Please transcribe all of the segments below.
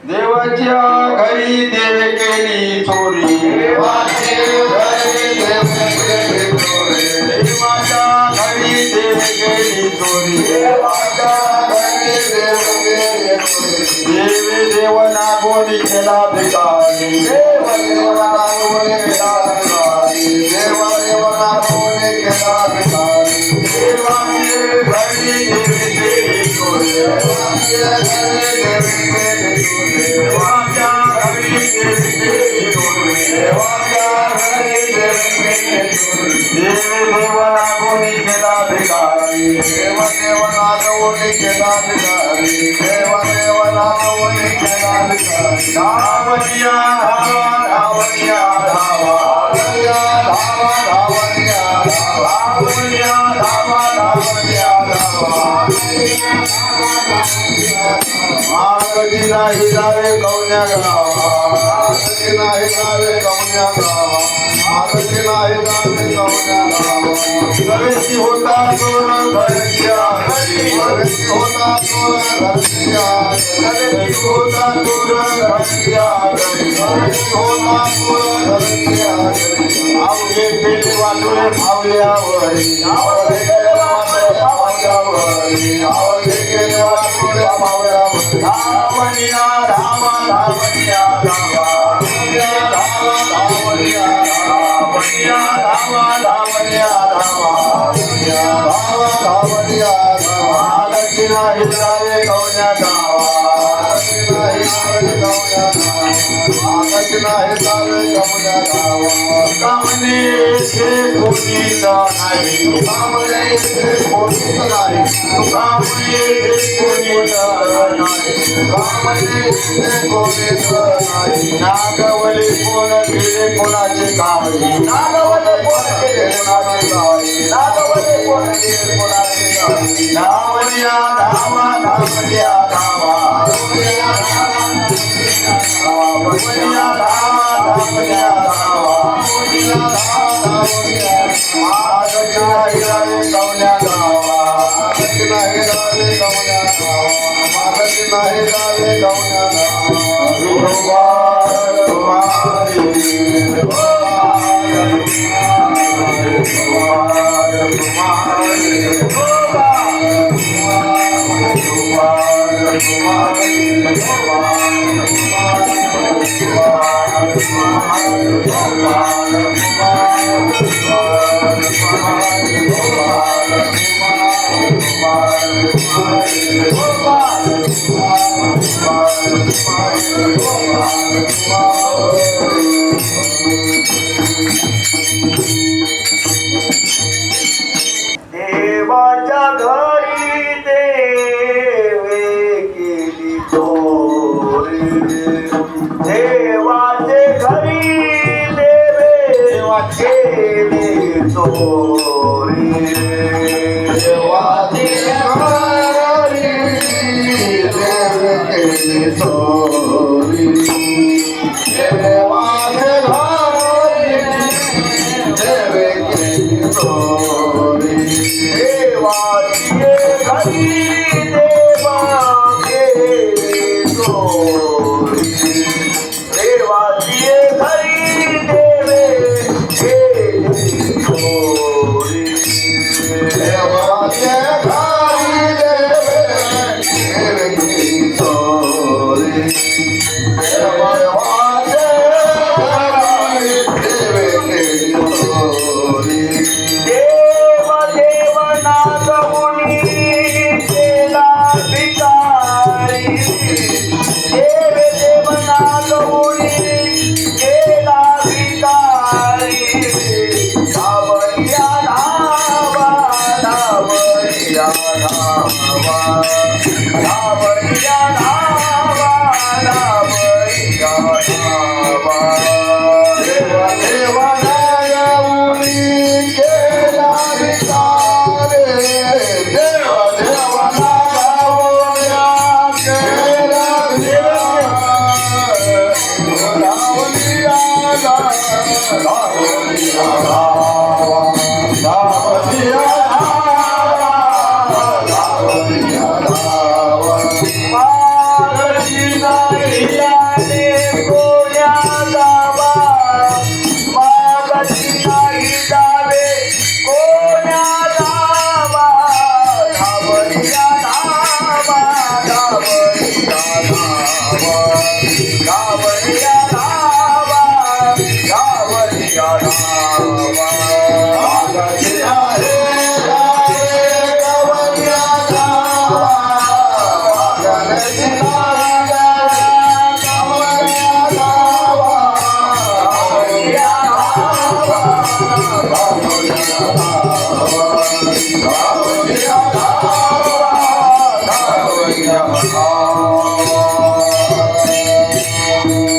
देवाच्या घरी देव केली चोरी, देवाच्या घरी देव केली चोरी, देवाच्या घरी देव केली चोरी, देवाच्या घरी देव केली चोरी. देव देवना गोरी केला भिकारी, देव देवना गोरी केला भिकारी, देव देवना गोरी केला भिकारी. देवाच्या घरी देव केली चोरी, देवाच्या घरी देव केली चोरी, देवाच्या घरी देव केली चोरी, देवाच्या घरी देव केली चोरी. देव देवना गोरी केला भिकारी, देव देवना गोरी केला भिकारी, देव देवना गोरी केला भिकारी. धावनिया धावा धावनिया धावा, धावनिया धावा धावनिया धावा, धावनिया धावा धावनिया धावा. मार्ग मागची नाही जावे कवन्या गावा मागची नाही जावे कवन्या गावा मागची नाही जावे कवन्या गावा गणेशी होता चोर घरच्या गणेशी होता चोर घरच्या गणेशी होता चोर घरच्या गणेशी होता चोर घरच्या आवडे पेटे वाटोळे फावल्यावरी आवडे पेटे वाटोळे फावल्यावरी आवडे पेटे वाटोळे फावल्यावरी धावण्या धावा धावण्या धावा धावा धावण्या धावण्या धावा धावण्या धावा धावा धावण्या धावा लक्ष्मीला हिरावे कवन्या गावा लक्ष्मीला हिरावे कवन्या गावा लक्ष्मीला हिरावे कवन्या गावा कामने से कोणीच नाही कामने से कोणीच नाही कामने से कोणीच नाही कामने से कोणीच नाही नागवले कोण केले कोणाचे कामही नागवले कोण केले कोणाचे कामही नागवले कोण केले कोणाचे कामही धावण्या धावा धावण्या धावा धावण्या धावा धावण्या धावा मागच्या हिरावे कवन्या गावा मागच्या हिरावे कवन्या गावा मागच्या हिरावे कवन्या गावा देवाच्या घरी देवे गेली चोरी देवाचे घरी देवे गेली चोरी देवाचे घरी देवे गेली चोरी देवाचे घरी देवे गेली चोरी देवाचे घरी देवा गेली चोरी देवाचे घरी देवे गेली चोरी देवाचे घरी देवे गेली चोरी देवाचे घरी देवे गेली चोरी देव देव नागमुनी केला भिकारी देव देव नागमुनी केला भिकारी धावण्या धावा धावण्या धावा धावण्या धावा धावण्या धावा देव देव नागमुनी केला भिकारी देव देव नागमुनी केला भिकारी धावण्या Oh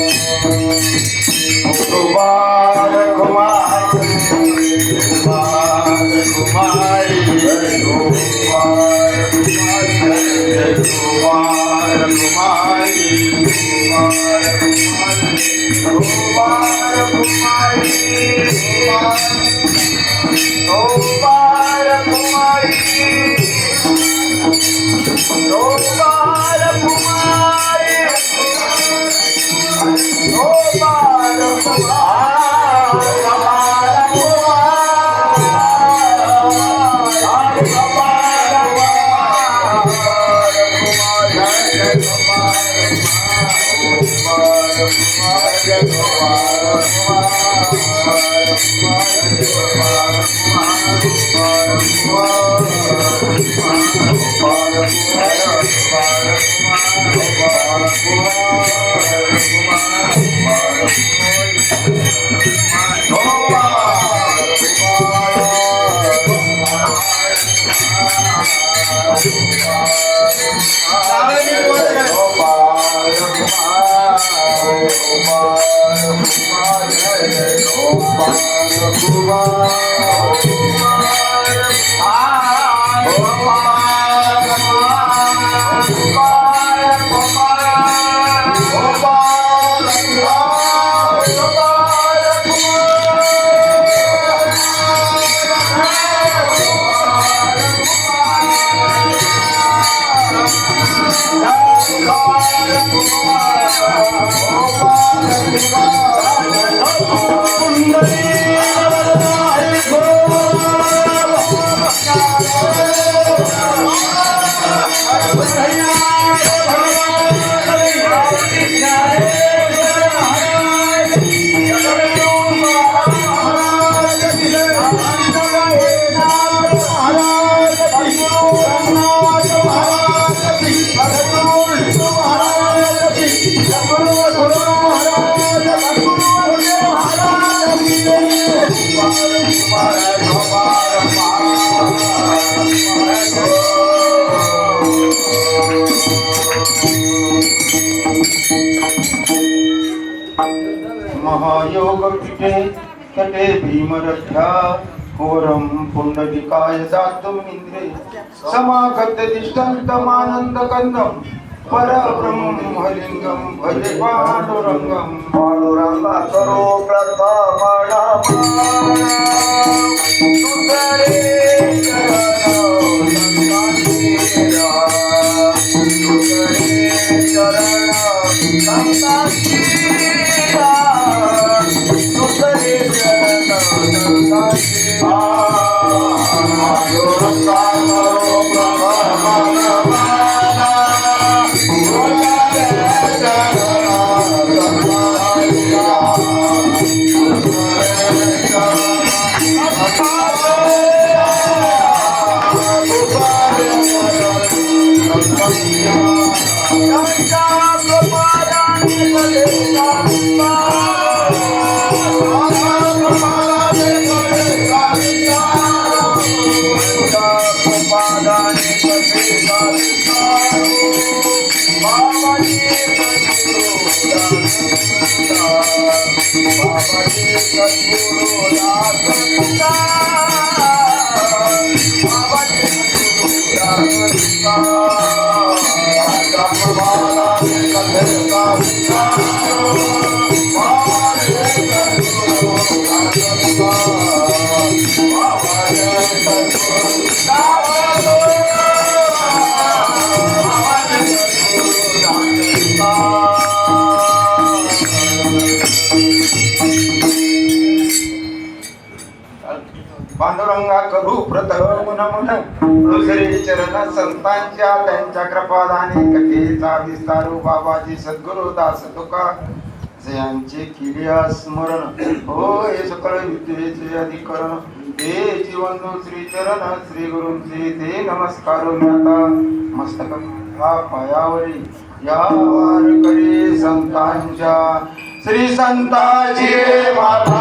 महायोग पीठे तटे भीमरथ्या घोरम पुंडलिकाय जातुम इंद्रे समागत तिष्ठन्तमानंद कंदम परब्रह्मलिंगम भजे पांडुरंगम पांडुरंगा करो प्रथमणा पांडुरंगा करू प्रथम नमन दुसरे चरण संतांच्या त्यांच्या कृपादाने कथेचा विस्तारू बाबाजी सद्गुरु दास तुका जयांचे केले स्मरण हो हे सकळ विद्येचे अधिकरण हे जीवन श्री चरण श्री गुरूंचे ते नमस्कार आता मस्तक हा पायावरी या वारकरी संतांच्या श्री संताजी माता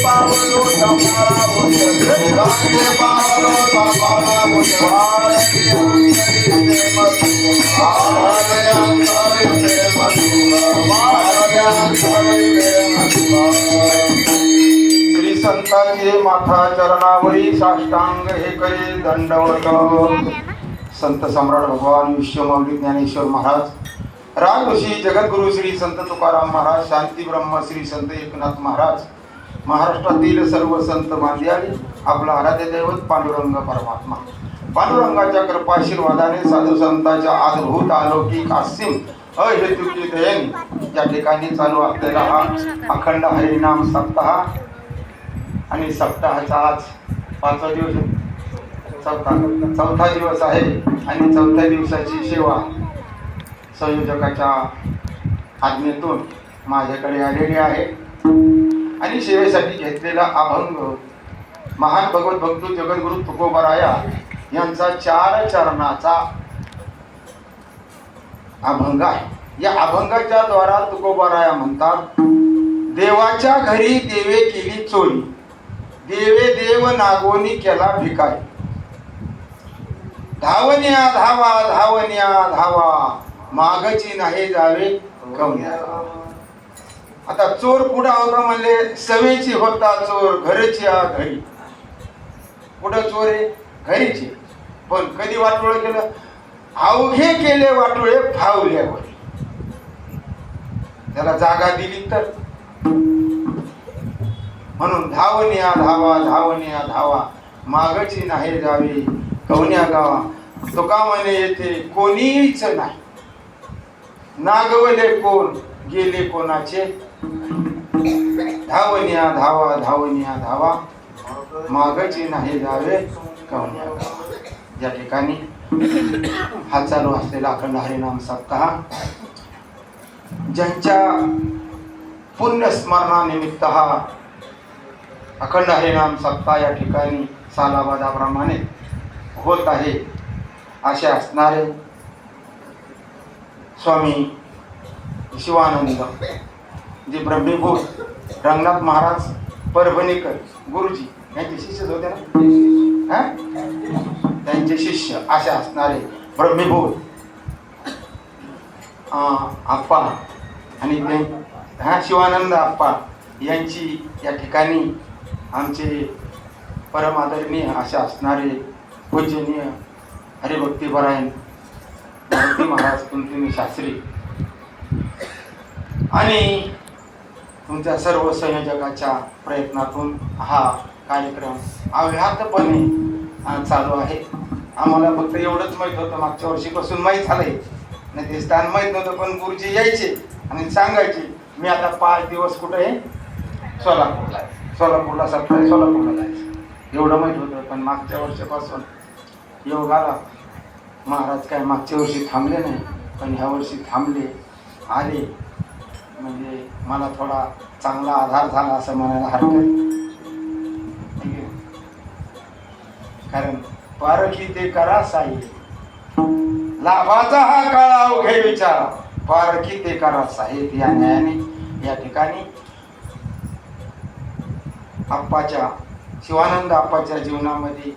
पावलो तपाळा गंगे पावलो तपाळा श्री संतांचे माथा चरणावरी साष्टांग हे करे दंडवत. संत सम्राट भगवान विश्वमौली ज्ञानेश्वर महाराज, राजऋषी जगद्गुरु श्री संत तुकाराम महाराज, शांती ब्रह्म श्री संत एकनाथ महाराज, महाराष्ट्रातील सर्व संत मांदियाळी, आपला आराध्य दैवत पांडुरंग परमात्मा, पांडुरंगाच्या कृपाशीर्वादाने साधू संतांच्या अद्भुत अलौकिक असीम अहेतुकी दयेने या ठिकाणी चालू असलेला हा अखंड हरिनाम सप्ताह आणि सप्ताहाचा आज 5वा दिवस, चौथा दिवस आहे आणि चौथ्या दिवसाची सेवा संयोजकाच्या आज्ञेतून माझ्याकडे आलेली आहे आणि सेवेसाठी घेतलेला अभंग महान भगवत भक्त जगद्गुरु तुकोबाराया यांचा 4 चरणाचा अभंग आहे. या अभंगाच्या द्वारा तुकोबाराया म्हणतात, देवाच्या घरी देवे केली चोरी, देवे देव नागोनी केला भिकारी, धावन्या धावा धावन्या धावा, मागची नाही जावे कवन्या. आता चोर पुढा होता म्हणले, सवेची होता चोर घरची घरी. पुढं चोर आहे घरीचे, पण कधी वाटोळ केलं, अवघे केले वाटोळे फावल्यावर. त्याला जागा दिली तर. म्हणून धावन्या धावा धावन्या धावा, मागची नाही जावे कवन्या गावा. तुका म्हणे येथे कोणीच नाही, नागवले कोण गेले कोणाचे, धावन्या धावा धावन्या धावा, मागची नाही जावे कवन्या गावा. या ठिकाणी हा चालू असलेला अखंड हरिनाम सप्ताह ज्यांच्या पुण्यस्मरणानिमित्त हा अखंड हरिनाम सप्ताह या ठिकाणी सालाबादाप्रमाणे होत आहे, असे असणारे स्वामी शिवानंद जे ब्रह्मीभूत रंगनाथ महाराज परभणीकर गुरुजी यांचे शिष्यच होते ना, त्यांचे शिष्य असे असणारे ब्रह्मीभूत आप्पा आणि शिवानंद आप्पा यांची या ठिकाणी आमचे परम आदरणीय असे असणारे पूजनीय हरिभक्तीपरायण भक्ती महाराज कुंतिनी शास्त्री आणि तुमच्या सर्व संयोजकाच्या प्रयत्नातून हा कार्यक्रम अव्याहतपणे चालू आहे. आम्हाला फक्त एवढंच माहीत होतं, मागच्या वर्षीपासून माहीत झालंय, नाही ते स्थान माहीत नव्हतं, पण गुरुजी यायचे आणि सांगायचे मी आता 5 दिवस कुठे आहे, सोलापूरला सप्ताह सोलापूरला जायचं, एवढं माहीत होतं. पण मागच्या वर्षापासून योग आला, महाराज काय मागच्या वर्षी थांबले नाही, पण ह्या वर्षी थांबले आले, म्हणजे मला थोडा चांगला आधार झाला असं म्हणायला हरकत. कारण पारखी ते करा साई, लाभाचा हा काळ अवघे विचार, पारखी ते करा साहेब. या न्यायाने या ठिकाणी आप्पाच्या शिवानंद आप्पाच्या जीवनामध्ये,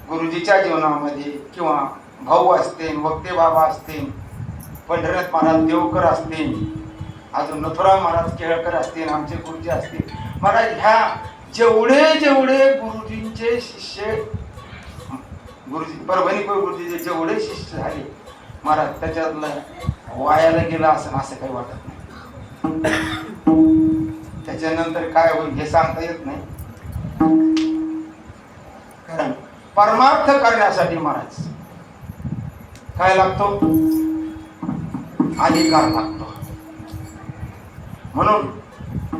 गुरुजीच्या जीवनामध्ये किंवा भाऊ असतील, वक्ते बाबा असतील, पंढरीनाथ महाराज देवकर असतील, अजून नथुराम महाराज केळकर असतील, आमचे गुरुजी असतील, महाराज ह्या जेवढे गुरुजींचे शिष्य, गुरुजी परभणीकर गुरुजीचे जेवढे शिष्य झाले महाराज, त्याच्यातलं वायाला गेला असं काही वाटत नाही. त्याच्यानंतर काय होईल हे सांगता येत नाही. कारण परमार्थ करण्यासाठी महाराज काय लागतो, अधिकार लागतो. म्हणून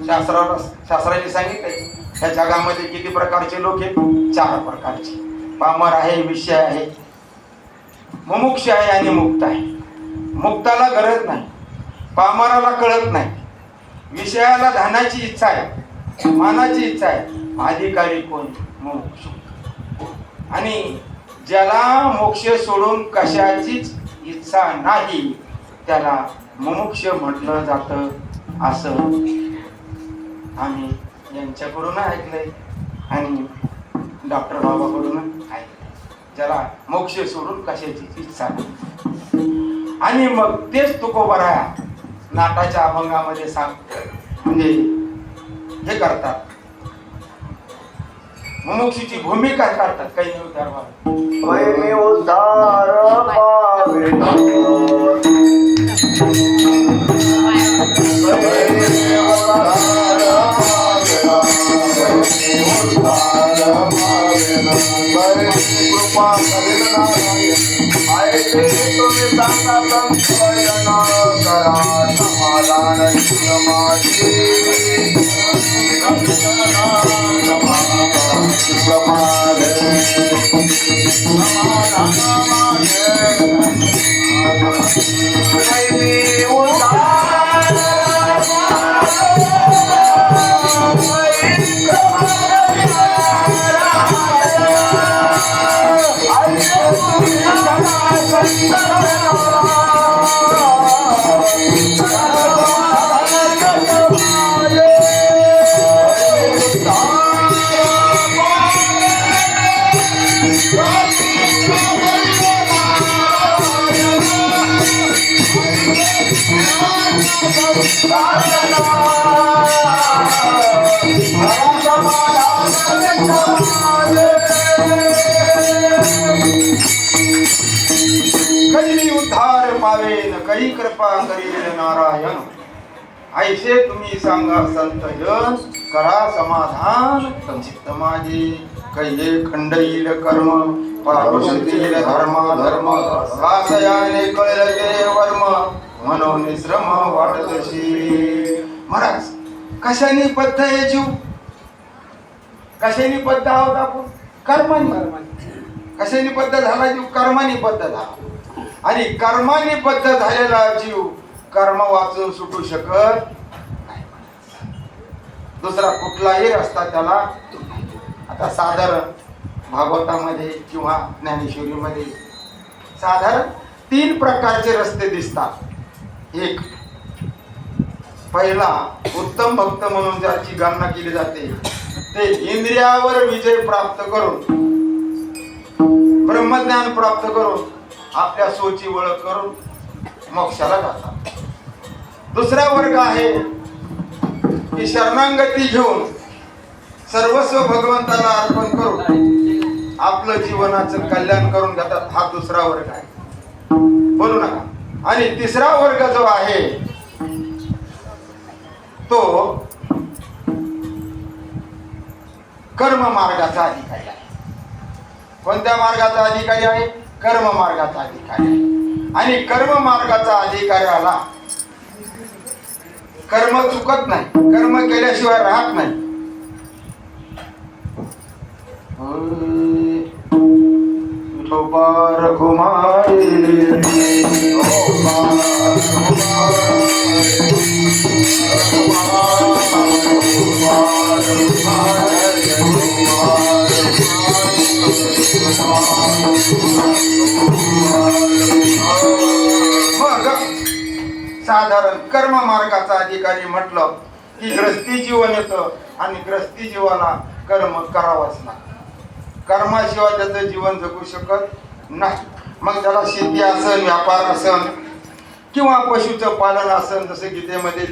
शास्त्राने सांगितलंय ह्या जगामध्ये किती प्रकारचे लोक आहेत, 4 प्रकारचे. पामर आहे, विषय आहे, मुमुक्ष आहे आणि मुक्त आहे. मुक्ताला गरज नाही, पामराला कळत नाही, विषयाला धनाची इच्छा आहे, मानाची इच्छा आहे, अधिकारी कोण, मुमुक्ष. आणि ज्याला मोक्ष सोडून कशाचीच इच्छा नाही त्याला मुमुक्ष म्हटलं जातं, असं आम्ही यांच्याकडून ऐकलंय आणि डॉक्टर बाबाकडून ऐकलंय. ज्याला मोक्ष सोडून कशाची इच्छा नाही. आणि मग तेच तुकोबराया नाटाच्या अभंगामध्ये म्हणजे हे करतात, मुमुक्षूची भूमिका करतात. काही उद्धार कधी उद्धार पावेन, काही कृपा करील नारायण. ऐसे तुम्ही सांगा संत जन, करा समाधान चित्त माझे. कैले खंड येईल कर्म, पारुषतील धर्म धर्म. कासयाने कळले ते वर्म, मनोनिश्रम वाटतशी. महाराज कशाने बद्ध आहे जीव? कशाने बद्ध आहोत आपण? कर्माने. कशाने बद्ध झाला जीव? कर्माने बद्ध झाला. आणि कर्माने बद्ध झालेला जीव कर्म वाचून सुटू शकत नाही. दुसरा कुठलाही रस्ता त्याला. आता साधारण भागवतामध्ये किंवा ज्ञानेश्वरीमध्ये साधारण 3 प्रकारचे रस्ते दिसतात. एक, पहिला उत्तम भक्त म्हणून ज्याची गणना केली जाते ते इंद्रियावर विजय प्राप्त करून, ब्रह्मज्ञान प्राप्त करून, आपल्या सोची ओळख करून मोक्षाला जातात. दुसरा वर्ग आहे की शरणागती घेऊन सर्वस्व भगवंताला अर्पण करून आपलं जीवनाचं कल्याण करून घेतात. हा दुसरा वर्ग आहे, बोलू नका. आणि तिसरा वर्ग जो आहे तो कर्म मार्गाचा अधिकारी आहे. कोणत्या मार्गाचा अधिकारी आहे? कर्म मार्गाचा अधिकारी आहे. आणि कर्म मार्गाचा अधिकाऱ्याला कर्म चुकत नाही, कर्म केल्याशिवाय राहत नाही. साधारण कर्म मार्गाचा अधिकारी म्हटलं की ग्रस्ती जीवन येतं आणि ग्रस्ती जीवाला कर्म करावंच नाही. कर्माशिवाय त्याचं जीवन जगू शकत नाही. मग त्याला शेती असन, व्यापार असन किंवा पशुचं पालन असन, जसं गीतेमध्ये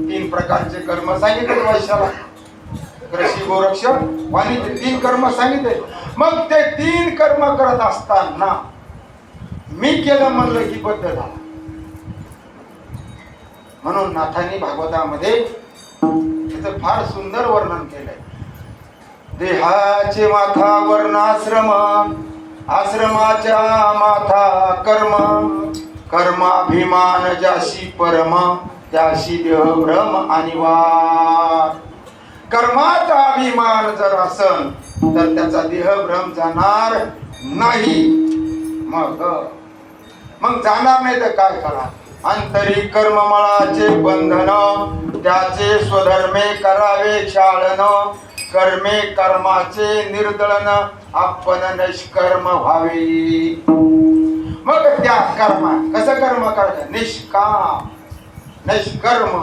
3 प्रकारचे कर्म सांगितले. वैश्याला कृषी, गोरक्ष, वाणिज्य 3 कर्म सांगितले. मग ते 3 कर्म करत असताना मी केलं म्हणलं की बद्ध झाला. म्हणून नाथांनी भागवतामध्ये त्याचं फार सुंदर वर्णन केलंय. देहाचे माथा वर्णाश्रम, आश्रमाच्या माथा कर्म. कर्माभिमान ज्याशी परम, त्याशी देह भ्रम अनिवार्य. कर्माचा अभिमान जर असन तर त्याचा देहभ्रम जाणार नाही. मग जाणार नाही तर काय करा? अंतरी कर्ममळाचे बंधन, त्याचे स्वधर्मे करावे शाळन. कर्मे कर्माचे निर्दळन, आपण निष्कर्म व्हावे. मग त्या कर्म कसं कर्म करायचं? निष्काम, निष्कर्म.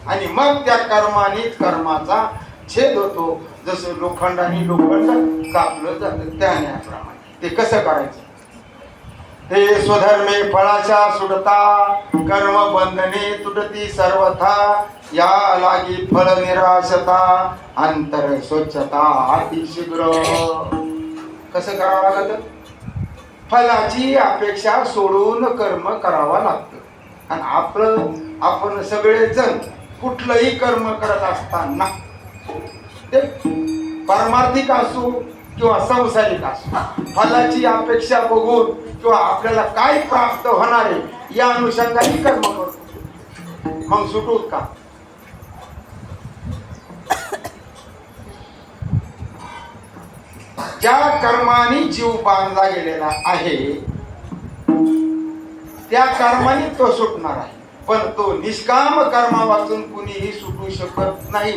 आणि मग त्या कर्मानेच कर्माचा छेद होतो. जसं लोखंडाने लोखंड कापलं जातं त्याप्रमाणे. ते कसं करायचं? ते स्वधर्मे फळाच्या सुटता, कर्म बंधने तुटती सर्वथा, या लागी फळ निराशता, अंतर स्वच्छता अतिशीघ्र. कसं करावं लागतं? फलाची अपेक्षा सोडून कर्म करावं लागतं. आणि आपण सगळेजण कुठलंही कर्म करत असताना ते पारमार्थिक असो किंवा संसारिक असो, फलाची अपेक्षा बघून किंवा आपल्याला काय प्राप्त होणार आहे या अनुषंगाने कर्म करतो. मग सुटूत का? ज्या कर्माने जीव बांधला गेलेला आहे त्या कर्माने तो सुटणार आहे. पण तो निष्काम कर्मापासून कुणीही सुटू शकत नाही.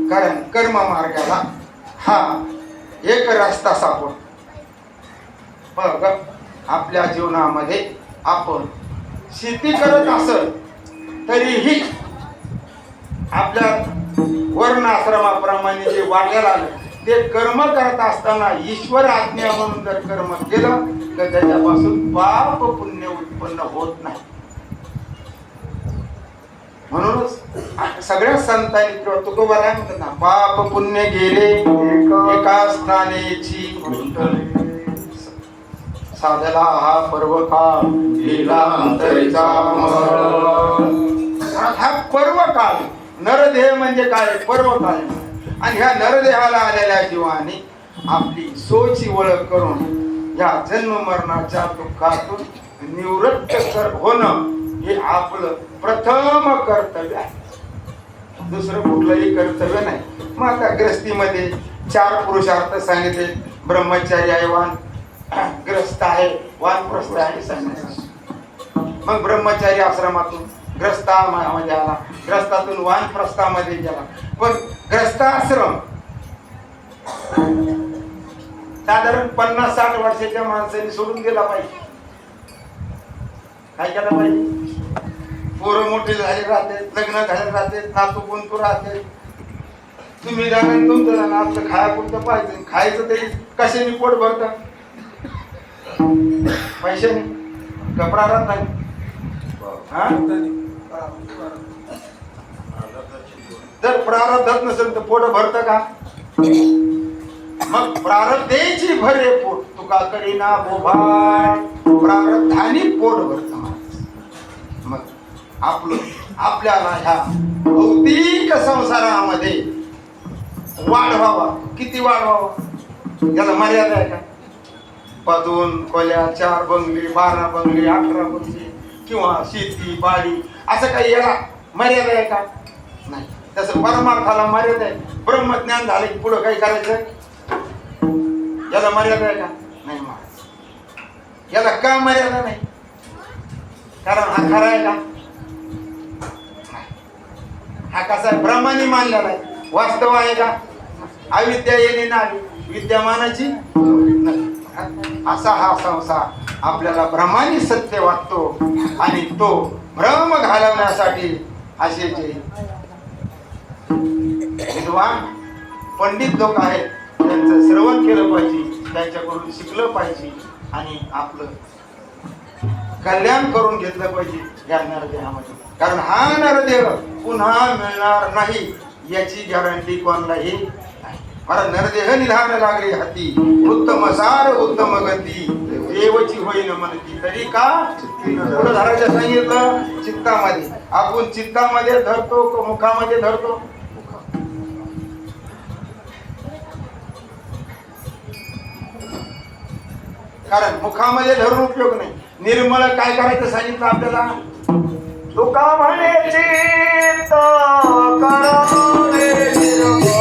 कारण कर्म मार्गाला हा एक रस्ता सापडतो. बघ, आपल्या जीवनामध्ये आपण शेती करत असल तरीही आपल्या वर्ण आश्रमाप्रमाणे जे वाट्याला आलं ते कर्म करत असताना ईश्वर आज्ञा म्हणून जर कर्म केलं तर त्याच्यापासून पाप पुण्य उत्पन्न होत नाही. म्हणूनच सगळ्या संतांनी किंवा तुकोबा काय म्हणतात ना, पाप पुण्य गेले एका स्थानेची साधला हा पर्व काळ गेला अंतरीचा. हा पर्व काळ, नरदेह म्हणजे काय? पर्व काळ. आणि ह्या नरदेहाला आलेल्या जीवाने आपली सोची ओळख करून या जन्म मरणाच्या दुःखातून निवृत्त होणं हे आपलं प्रथम कर्तव्य आहे. दुसरं कुठलंही कर्तव्य नाही. मग आता ग्रस्तीमध्ये 4 पुरुषार्थ सांगितले. ब्रह्मचारी आहे, ग्रस्त आहे, वानप्रस्थ आहे संन्यासी. मग ब्रह्मचारी आश्रमातून ग्रस्तामध्ये आला, ग्रस्तातून वानप्रस्थामध्ये गेला. पण ग्रस्ताश्रम साधारण 50-60 वर्षाच्या माणसाने सोडून गेला पाहिजे. काय केलं पाहिजे? पोरं मोठे झाले राहते, लग्न झाले राहते, नातू कोणतू राहते. तुम्ही जाणार तुमचं जाणार, आपलं खाया कोणतं पाहिजे. खायचं तरी कशाने पोट भरतं? पैशाने, कपडा राहत नाही. जर प्रारब्धात नसेल तर पोट भरतं का? मग प्रारब्धेची भरे पोट तुका करीना बोभाट, प्रारब्धानी पोट भरतं. मग आपल्याला ह्या भौतिक संसारामध्ये वाढवावा. किती वाढवावा? याला मर्यादा आहे का? 2 खोल्या, 4 बंगले, 12 बंगले, 18 बंगले किंवा शेती बाडी असं काही याला मर्यादा आहे का? नाही. तसं परमार्थाला मर्यादा आहे. ब्रह्मज्ञान झालं की पुढं काही करायचं? याला मर्यादा आहे का? नाही. याला का मर्यादा नाही? कारण हा खरा आहे का? हा कसा आहे? ब्रह्माने मानलेला आहे. वास्तव आहे का? अविद्या येणे नाही, विद्यमानाची असा हा संसार आपल्याला ब्रह्माने सत्य वाटतो. आणि तो भ्रम घालवण्यासाठी असे जे विद्वान पंडित लोक आहेत त्यांचं श्रवण केलं पाहिजे, त्यांच्याकडून शिकलं पाहिजे आणि आपलं कल्याण करून घेतलं पाहिजे या नरदेहामध्ये. कारण हा नरदेह पुन्हा मिळणार नाही याची गॅरंटी कोणालाही नाही. मला नरदेह निधान लागले हाती, उत्तम सार उत्तम गती, देवची होईन म्हणती तरी का पुढं धरायचं सांगितलं. चित्तामध्ये आपण चित्तामध्ये धरतो का मुखामध्ये धरतो? कारण मुखामध्ये धरून उपयोग नाही. निर्मळ काय करायचं सांगितलं आपल्याला? तुका म्हणे चित्त करावे निर्मळ,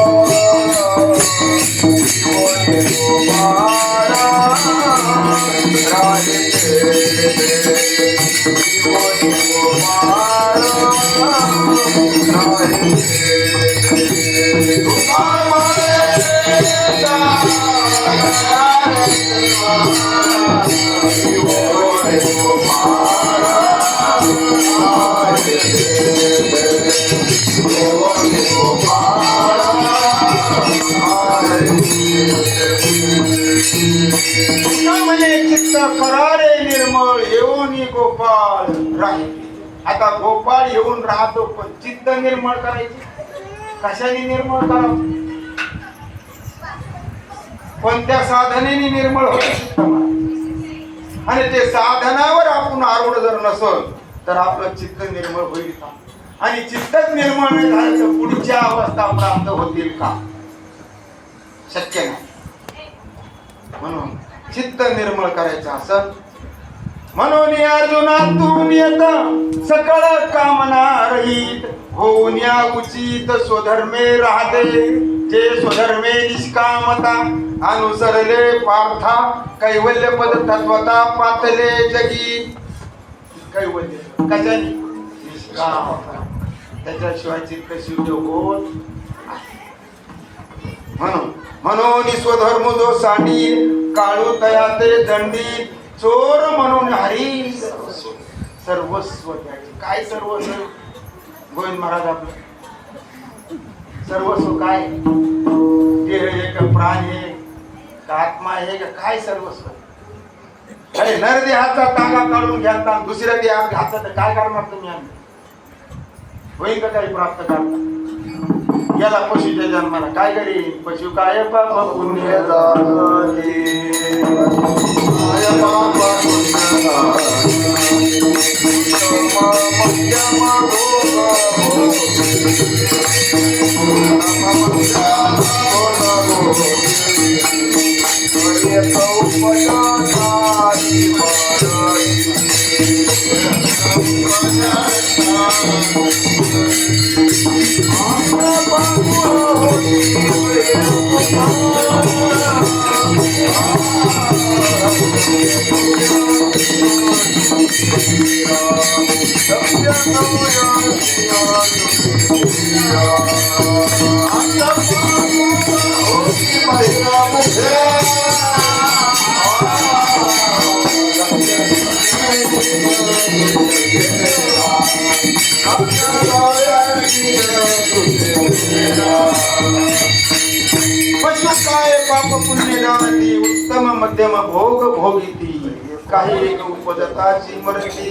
म्हणे चित्त करारे निर्मळ येऊन गोपाळ राही. आता गोपाळ येऊन राहतो पण चित्त निर्मळ करायची कशाने निर्मळ करावं? कोणत्या साधनेने निर्मळ होते चित्त? आणि ते साधनावर आपण आरूढ जर नसल तर आपलं चित्त निर्मळ होईल का? आणि चित्तच निर्मळ नाही झालं तर पुढच्या अवस्था प्राप्त होतील का? शक्य नाही. म्हणून चित्त निर्मळ करायचं असं म्हणून अर्जुना तू येत सकळ कामना रहित होऊन या उचित स्वधर्मे राहते. जे स्वधर्मे निष्कामता अनुसरले पार्था कैवल्य पद तत्वता पातले जगी. कैवल्य कशाने? निष्कामता. त्याच्याशिवाय चित्त शुद्ध होत. म्हणून स्वधर्म जो सांडी काळू तयाते दंडी चोर म्हणून हरी सर्वस्व त्याचे. काय सर्वस्व? गोविंद महाराज आपलं सर्वस्व काय? देह एक प्राण आहे का आत्मा आहे का काय सर्वस्व? अरे नरदेहाचा तागा काढून घ्याता दुसऱ्या देहात घातला तर काय करणार तुम्ही? आम्ही होईल का काही प्राप्त करता? याला पशुच्या जन्माला काय करी? पशु काय पाप पुण्य पशु काय पाप पुण्य जाणती उत्तम मध्यम भोग भोगिती. काही एक उपजताची मरती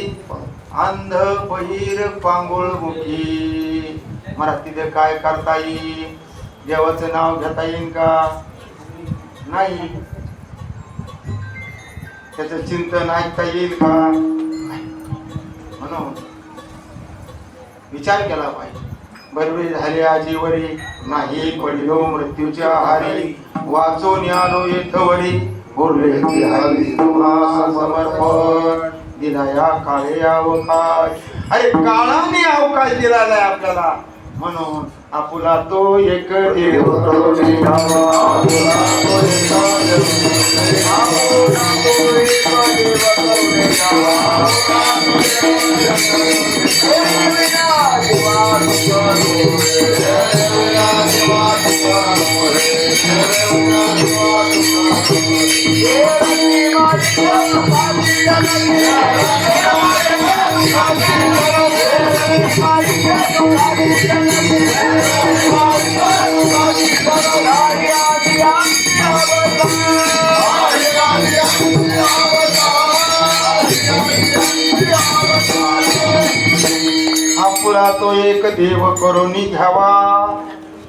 अंध बहिर पांगुळ मुखी. मराठीत काय करता येईल? देवाचं नाव घेता येईल का? नाही. त्याचं चिंतन ऐकता येईल का? म्हणून विचार केला पाहिजे. बरोबर झाले आजीवरी नाही पडिलो मृत्यूच्या आहारी वाचो ज्ञानो येथवरी बोलले हरी तुम्हा समर्पण दिला या काळे अवकाश. अरे काळाने अवकाश दिला आहे आपल्याला. म्हणून आपुला तो एक देव करुणी धावा. आपुला तो एक देव करुणी घ्यावा.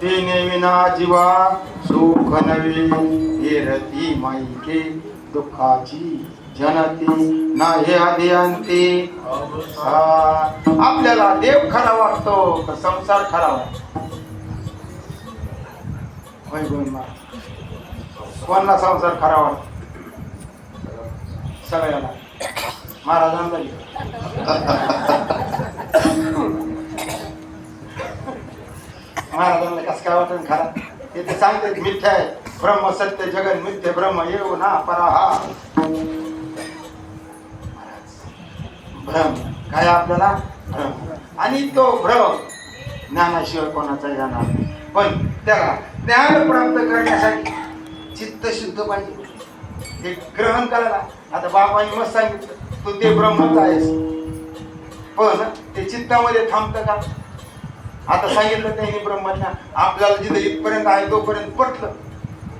तेने विना जीवा सुख नवे येरती माईके दुःखाची जनती नाही आधी अंती. आपल्याला देव खरा वाटतो का संसार खरा वाटतो? कोणाला संसार खरा वाटतो? सगळ्याला. महाराजांना महाराजांना कसं काय वाटत खरा? ते तर सांगते मिथ्या आहे. ब्रह्म सत्य जगन मिथ्य ब्रह्म येऊ ना पराहा. भ्रम काय आपल्याला? भ्रम. आणि तो भ्रम ज्ञानाशिवाय कोणाचा जाणार. पण त्याला ज्ञान प्राप्त करण्यासाठी चित्त शुद्ध पाहिजे. ते ग्रहण करायला आता बाबांनी मस्त सांगितलं तू ते ब्रह्मच आहेस. पण ते चित्तामध्ये थांबतं का? आता सांगितलं त्यांनी ब्रह्मज्ञान आपल्याला जिथे इथपर्यंत आहे तोपर्यंत पटलं.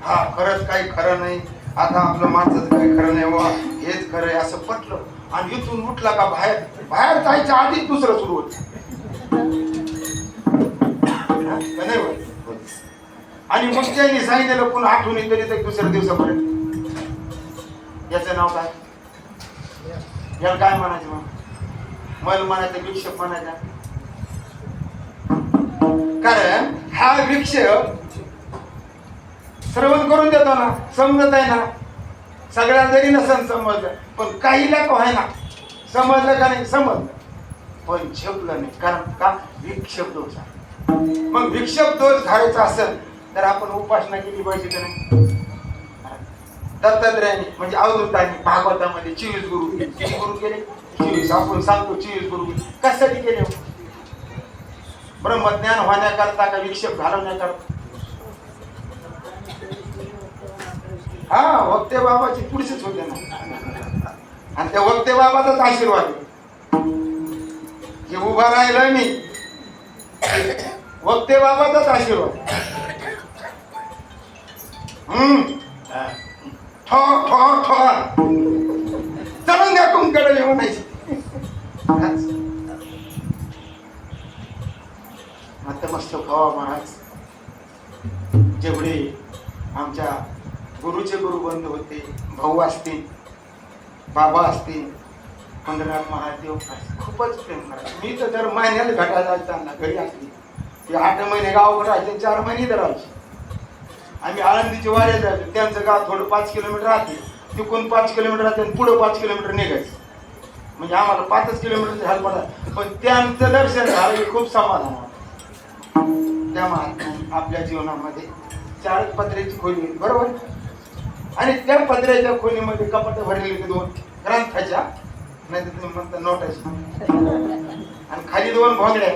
हा खरंच काही खरं नाही, आता आपलं माणसाचं काही खरं नाही बाबा, हेच खरं आहे असं पटलं. आणि इथून उठला का बाहेर बाहेर जायच्या आधीच दुसरं सुरू होत. आणि मग त्यांनी सांगितलं पुन्हा आठवणी तरी तर दुसऱ्या दिवसापर्यंत. याचं नाव काय? याला काय म्हणायचं? मग मल म्हणायचं, विक्षेप म्हणायचा. कारण हा वृक्ष श्रवण करून देतो ना, समजत आहे ना, सगळ्या जरी नसन समजलं पण काहीला तो आहे ना, समजलं का नाही? समजलं पण झेपलं नाही. कारण का? विक्षेप दोष आहे. मग विक्षेप दोष घालायचा असेल तर आपण उपासना केली पाहिजे का नाही? दत्तात्रयाने म्हणजे अवधूतांनी भागवतामध्ये 24 गुरु किती गुरु केले? 24. आपण सांगतो 24 गुरु कशासाठी केले? ब्रह्मज्ञान होण्याकरता का विक्षेप घालवण्याकरता? हा, वक्ते बाबाची पुढचीच होते ना. आणि त्या वक्ते बाबाचाच आशीर्वाद हे उभा राहिलं मी, वक्ते बाबाचाच आशीर्वाद. ठो ठो ठो चढून द्या तुमच्याकडे म्हणायची. आता मस्त भावा महाराज जेवढे आमच्या गुरुचे गुरुबंधू होते, भाऊ असतील, बाबा असतील, पंढरनाथ महादेव खूपच प्रेम करायचे. मी तर दर महिन्याला भेटायला त्यांना घरी असली ते 8 महिने गावाकडे राहायचे, 4 महिने तर राहायचे. आम्ही आळंदीची वाऱ्या जायचो. त्यांचं गाव थोडं 5 किलोमीटर राहते, तिकडून 5 किलोमीटर राहते आणि पुढं 5 किलोमीटर निघायचं. म्हणजे आम्हाला 5 किलोमीटरचे हाल पडतात. पण त्यांचं दर्शन झालं की खूप समाधान वाटतं. त्या महात्म्याने आपल्या जीवनामध्ये 4 पत्र्याची खोली होती, बरोबर. आणि त्या पत्र्याच्या खोलीमध्ये कपाट भरलेले 2 ग्रंथाच्या, नाही तर तुम्ही म्हणता नोटाच्या, आणि खाली 2 भोंगड्या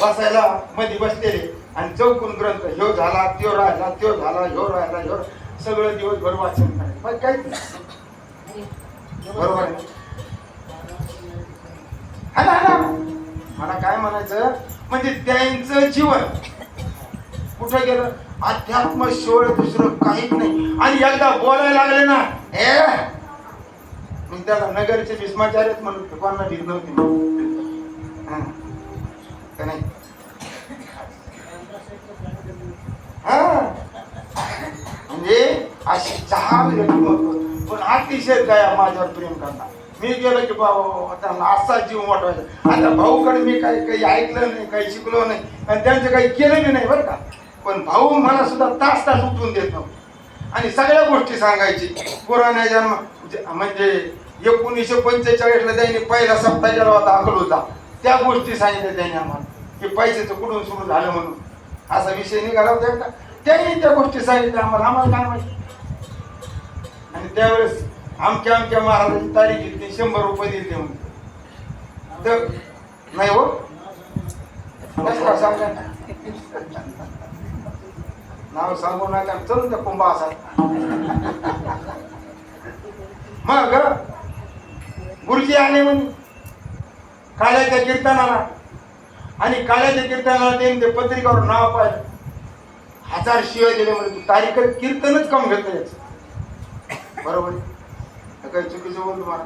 बसायला मध्ये बसलेले. आणि चौकून ग्रंथ, ह्यो झाला त्यो राहिला, त्यो झाला ह्यो राहिला, ह्यो सगळं दिवसभर वाचन करायचं. पण काहीच नाही, बरोबर आहे. हा ना, मला काय म्हणायचं म्हणजे त्यांचं जीवन कुठं गेलं? अध्यात्म शिवाय दुसरं काहीच नाही. आणि एकदा बोलायला लागले ना, मी त्याला नगरचे भीष्माचार्यच म्हणत, कोणाला भीत नव्हती का नाही? म्हणजे अशी 10 व्यक्ती पण अतिशय काय माझ्यावर प्रेम करणार. मी गेलो की बाबा त्यांना असा जीव मोठवायचा. आता भाऊकडे मी काही ऐकलं नाही, काही शिकलो नाही आणि त्यांचं काही केलं बी नाही बरं का. पण भाऊ मला सुद्धा तास तास उठवून देत नव्हतं आणि सगळ्या गोष्टी सांगायची. पुराण्या जन्म म्हणजे 1945ला त्यांनी पहिला सप्ताह केला होता अकलूजचा, त्या गोष्टी सांगितल्या त्यांनी आम्हाला की पैशाचं कुठून सुरू झालं म्हणून असा विषय निघाला होता का. त्यांनी त्या गोष्टी सांगितल्या आम्हाला काय माहिती. आणि त्यावेळेस आमच्या महाराजांची तारीख घेतली, 100 रुपये दिले म्हणून. तर नाही हो, नाव सांगू नका, चल त्या कुंभा असा. मग गुरुजी आले म्हणे काळ्याच्या कीर्तनाला, आणि काळ्याच्या कीर्तनाला त्यांनी ते पत्रिकावर नाव पाहिलं. 1000 शिवाय दिले म्हणे. तू तारीख कीर्तनच कम घेतो याच, बरोबर. काही चुकीचं बोलतो मला,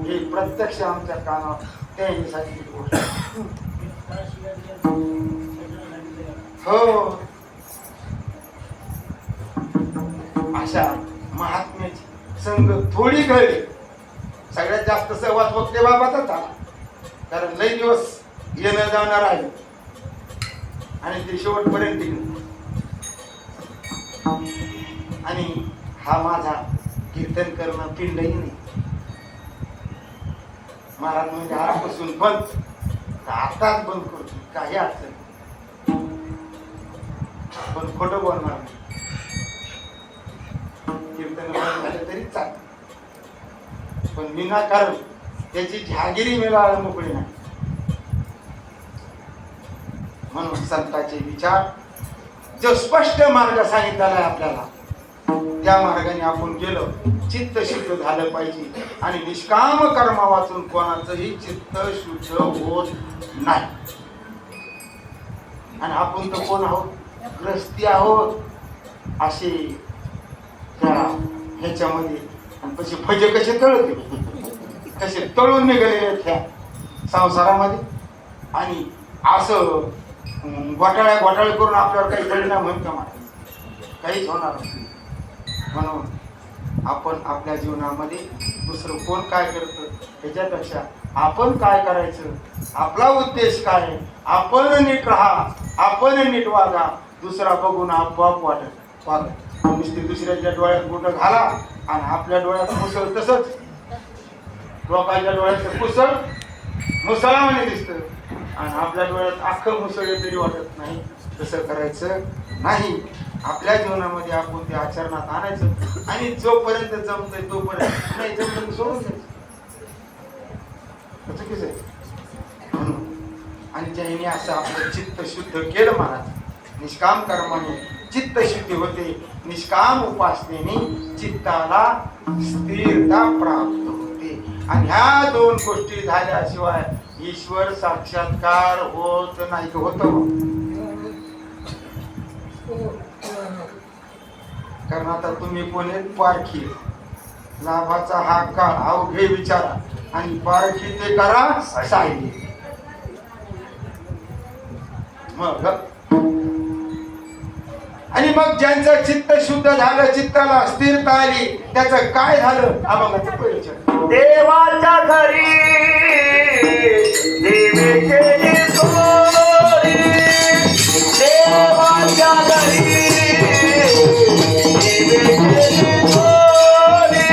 हे प्रत्यक्ष आमच्या कानावर त्यांनी सांगितली गोष्ट. हो, अशा महात्म्याची संग थोडी घडली. सगळ्यात जास्त सहवास वक्ते बाबाचाच झाला, कारण लई दिवस येणं जाणार आहे आणि ते शेवटपर्यंत गेले. आणि हा माझा कीर्तन करणं पिंडही नाही. महाराज म्हणजे आजपासून बंद, आताच बंद करतो, काही अडचण पण खोटं बोलणार नाही. कीर्तन बंद झालं तरी चालतं, पण विनाकारण त्याची जहागिरी मिळायला मोकळी नाही. म्हणून संतांचे विचार जो स्पष्ट मार्ग सांगितलेला आहे आपल्याला, त्या मार्गाने आपण गेलो, चित्त शुद्ध झालं पाहिजे. आणि निष्काम कर्म वाचून कोणाचंही चित्त शुद्ध होत नाही. आणि आपण तर कोण आहोत? ग्रस्ती आहोत. असे त्या ह्याच्यामध्ये आणि तसे भजे कसे तळते, कसे तळून निघालेले त्या संसारामध्ये. आणि असं घोटाळे करून आपल्यावर काही परिणाम होईल का? मला काहीच होणार नाही. म्हणून आपण आपल्या जीवनामध्ये दुसरं कोण काय करतं त्याच्यापेक्षा आपण काय करायचं, आपला उद्देश काय, आपण नीट राहा, आपण नीट वागा, दुसरा बघून आपोआप वागत. नुसती दुसऱ्याच्या डोळ्यात बोटं घाला आणि आपल्या डोळ्यात मुसळ. तसंच लोकांच्या डोळ्यात कुसळ मुसळामध्ये दिसतं आणि आपल्या डोळ्यात अख्खं मुसळ तरी वाटत नाही. तसं करायचं नाही. आपल्या जीवनामध्ये आपण ते आचरणात आणायचं आणि जोपर्यंत जमतंय तोपर्यंत, नाही जमलं सोडून द्यायचं. चुकीचं आहे. म्हणून आणि ज्याने असं आपलं चित्त शुद्ध केलं महाराज, निष्काम कर्माने चित्त शुद्धी होते. निष्काम उपासनेने चित्ताला स्थिरता प्राप्त होते. आणि ह्या दोन गोष्टी झाल्याशिवाय ईश्वर साक्षात्कार होत नाही. होतं कारण आता तुम्ही कोण आहेत? पारखी. लाभाचा हा काळ अवघे विचारा आणि पारखी ते करा सायली. मग आणि मग ज्यांचं चित्त शुद्ध झालं, चित्ताला स्थिरता आली, त्याचं काय झालं? अभंगाचं परिचय. देवाच्या घरी देवे केली चोरी, देवाच्या घरी देवे केली चोरी,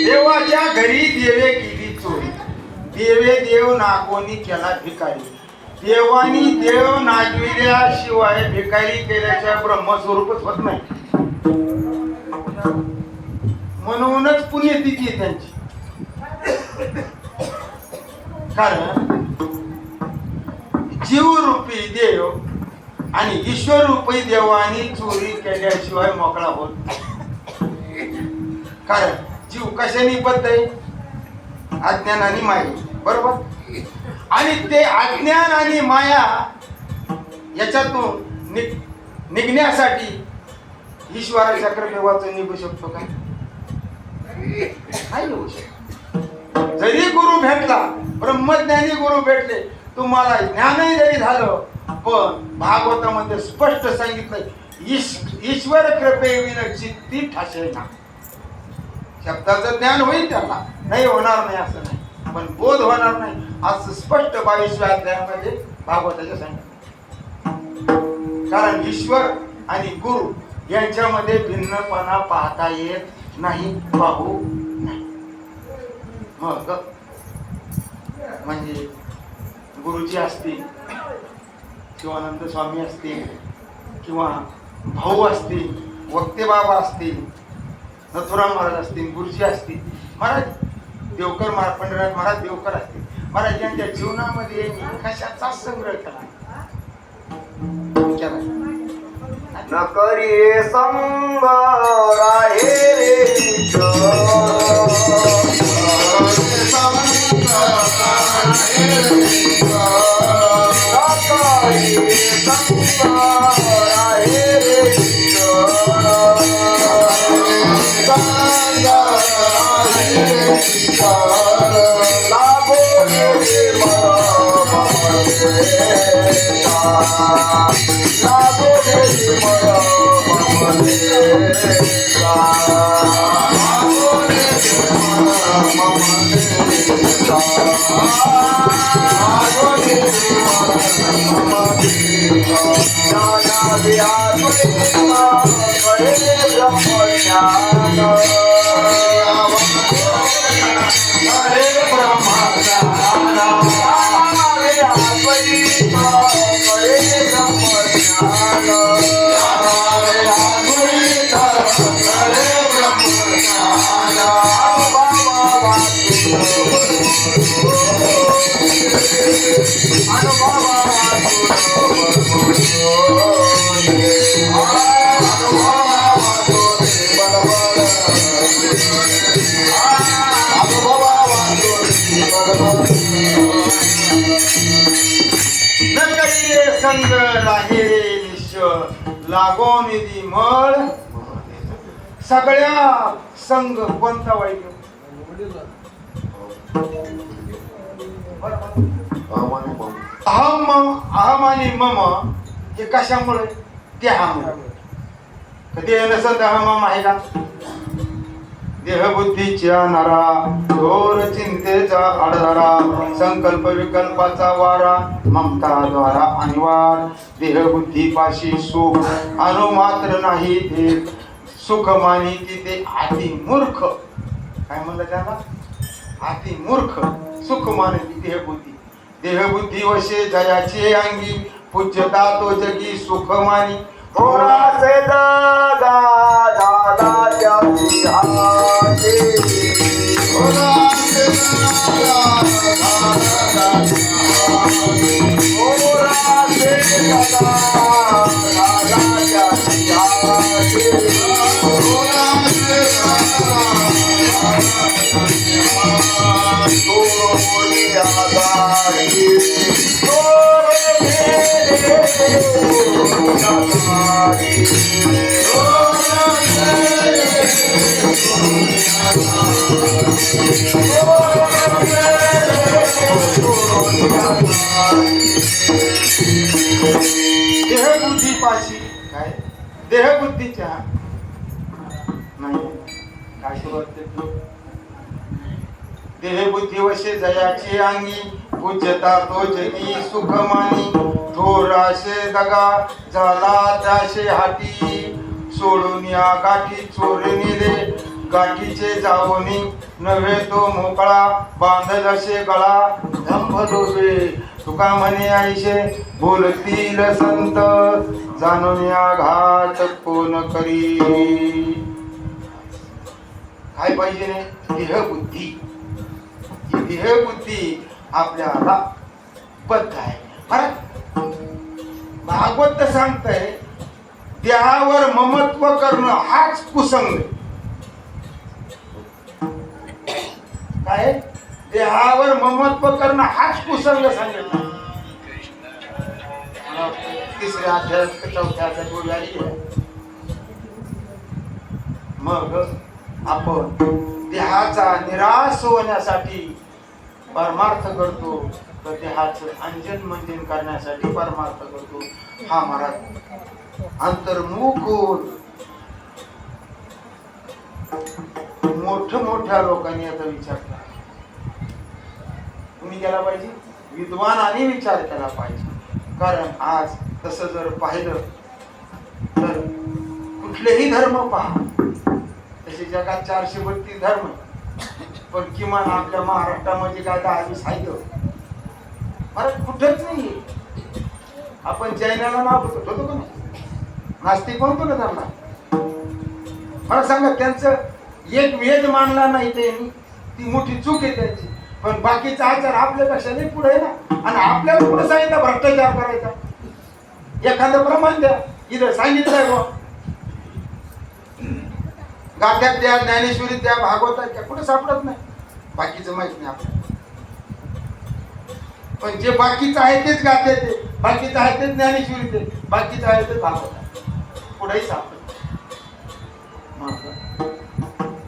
देवाच्या घरी देवे केली चोरी, देवे देव नागोनी केला भिकारी. देवानी देव नागविल्याशिवाय भिकारी केल्याच्या ब्रह्मस्वरूपच होत नाही. म्हणूनच पुण्यतिथी आहे त्यांची. कारण जीवरूपी देव आणि ईश्वरूपी देवानी चोरी केल्याशिवाय मोकळा होत नाही. कारण जीव कशाने बद्ध आहे? अज्ञान आणि माया, बरोबर. आणि ते अज्ञान आणि माया याच्यातून निघण्यासाठी ईश्वराच्या कृपेवाचं निघू शकतो का? नाही निघू शकतो. जरी गुरु भेटला, ब्रह्मज्ञानी गुरु भेटले, तुम्हाला ज्ञानही जरी झालं, पण भागवतामध्ये स्पष्ट सांगितलं ईश्वर कृपेविना चित्ती ठासेना. शब्दाचं ज्ञान होईल त्याला, नाही होणार नाही असं नाही, पण बोध होणार नाही असं स्पष्ट 22व्या अध्यायामध्ये भागवताच्या सांगितलं. कारण ईश्वर आणि गुरु यांच्यामध्ये भिन्नपणा पाहता येत नाही, पाहू नाही. मग म्हणजे गुरुजी असतील, शिवानंद स्वामी असतील, किंवा भाऊ असतील, वक्ते बाबा असतील, नथुराम महाराज असतील, गुरुजी असतील, महाराज देवकर महाराज पंढरनाथ महाराज देवकर असते महाराज यांच्या जीवनामध्ये यांनी कशाचा संग्रह केला न करी संग राहे रे संग राहे निश्चळ लागो निधी मळ सगळ्या संघ कोणता वाईट अहम आणि मम हे कशामुळे देहामुळे देह नसेल तर अहम आहे का देहबुद्धीच्या नरा घोर चिंतेचा आडधारा संकल्प विकल्पाचा वारा ममता द्वारा अनिवार देहबुद्धीपाशी सुख अनुमात्र नाही ते सुख मानी ते अति मूर्ख काय म्हणलं त्याला अति मूर्ख सुख मानती देहबुद्धी देहबुद्धी वशे जयाची अंगी पूज्यता तो जगी सुख मानी थोडासे दगा दादा त्याची हाती थोडासे दगा दादा त्याची हाती देहबुद्धीपाशी काय देहबुद्धीच्या नाही काय सुरुवात देहबुद्धी वशे जयाची अंगी पूज्यता तो जगी सुख मानी थोराशे दगा झाला त्याशे हाटी सोडून या गाठी चोरे नेले गाठीचे जावनी नव्हे तो मोकळा बांधल असे गळा धंभ डोबे तुका म्हणे आईशे बोलतील संत जाणून या घात कोण करी काय पाहिजे नाही देहबुद्धी देहबुद्धी आपल्याला बद्ध आहे भागवत सांगतंय देहावर ममत्व करणं हाच कुसंग काय देहावर ममत्व करणं हाच कुसंग सांगितलं तिसऱ्या अध्यायात चौथ्या अध्यायात मग आपण देहाचा निराश होण्यासाठी परमार्थ करतो तर देहाचं अंजन मंजन करण्यासाठी परमार्थ करतो हा महाराज अंतर्मुख होऊन मोठ्या लोकांनी याचा विचार केला तुम्ही केला पाहिजे विद्वानांनी विचार केला पाहिजे कारण आज तसं जर पाहिलं तर कुठलेही धर्म पहा तसे जगात 432 धर्म पण किमान आपल्या महाराष्ट्रामध्ये काय 10-20 आहेत भारत कुठंच नाही आपण जैनाला नाव होतो का नास्तिक म्हणतो ना त्यांना मला सांगा त्यांचं एक वेद मानला नाही त्यांनी ती मोठी चूक आहे त्यांची. पण बाकीचा आचार आपल्यापेक्षा नाही पुढे आहे ना. आणि आपल्याला पुढे सांगितलं भ्रष्टाचार करायचा, एखादं प्रमाण द्या, इथं सांगितलंय बा गाथ्यात द्या, ज्ञानेश्वरीत द्या, भागवतात द्या, कुठे सापडत नाही. बाकीचं माहित नाही आपल्याला. पण जे बाकीचं आहे तेच गाथे ते, बाकीचं आहे तेच ज्ञानेश्वरी ते, बाकीचं आहे तेच भागवतात, पुढेही सापडत.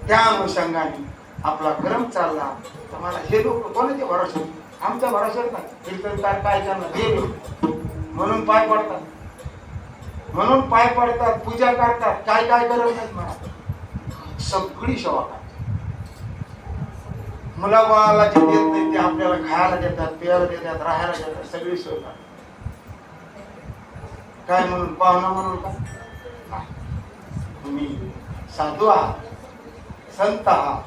त्या अनुषंगाने आपला क्रम चालला. तर मला हे लोक कोणाचे भरोसे, आमच्या भरोशावर नाही. कीर्तनकार काय करणार हे लोक, म्हणून पाय पडतात, म्हणून पाय पडतात, पूजा करतात, काय काय करत नाहीत. मला सगळी सेवा करतात. मुलाबाळाला जे देत नाही ते आपल्याला खायला देतात, प्यायला देतात, राहायला देतात, सगळी सोय करतात. काय म्हणून, पाहुणा म्हणून का? तुम्ही साधू आहात, संत आहात.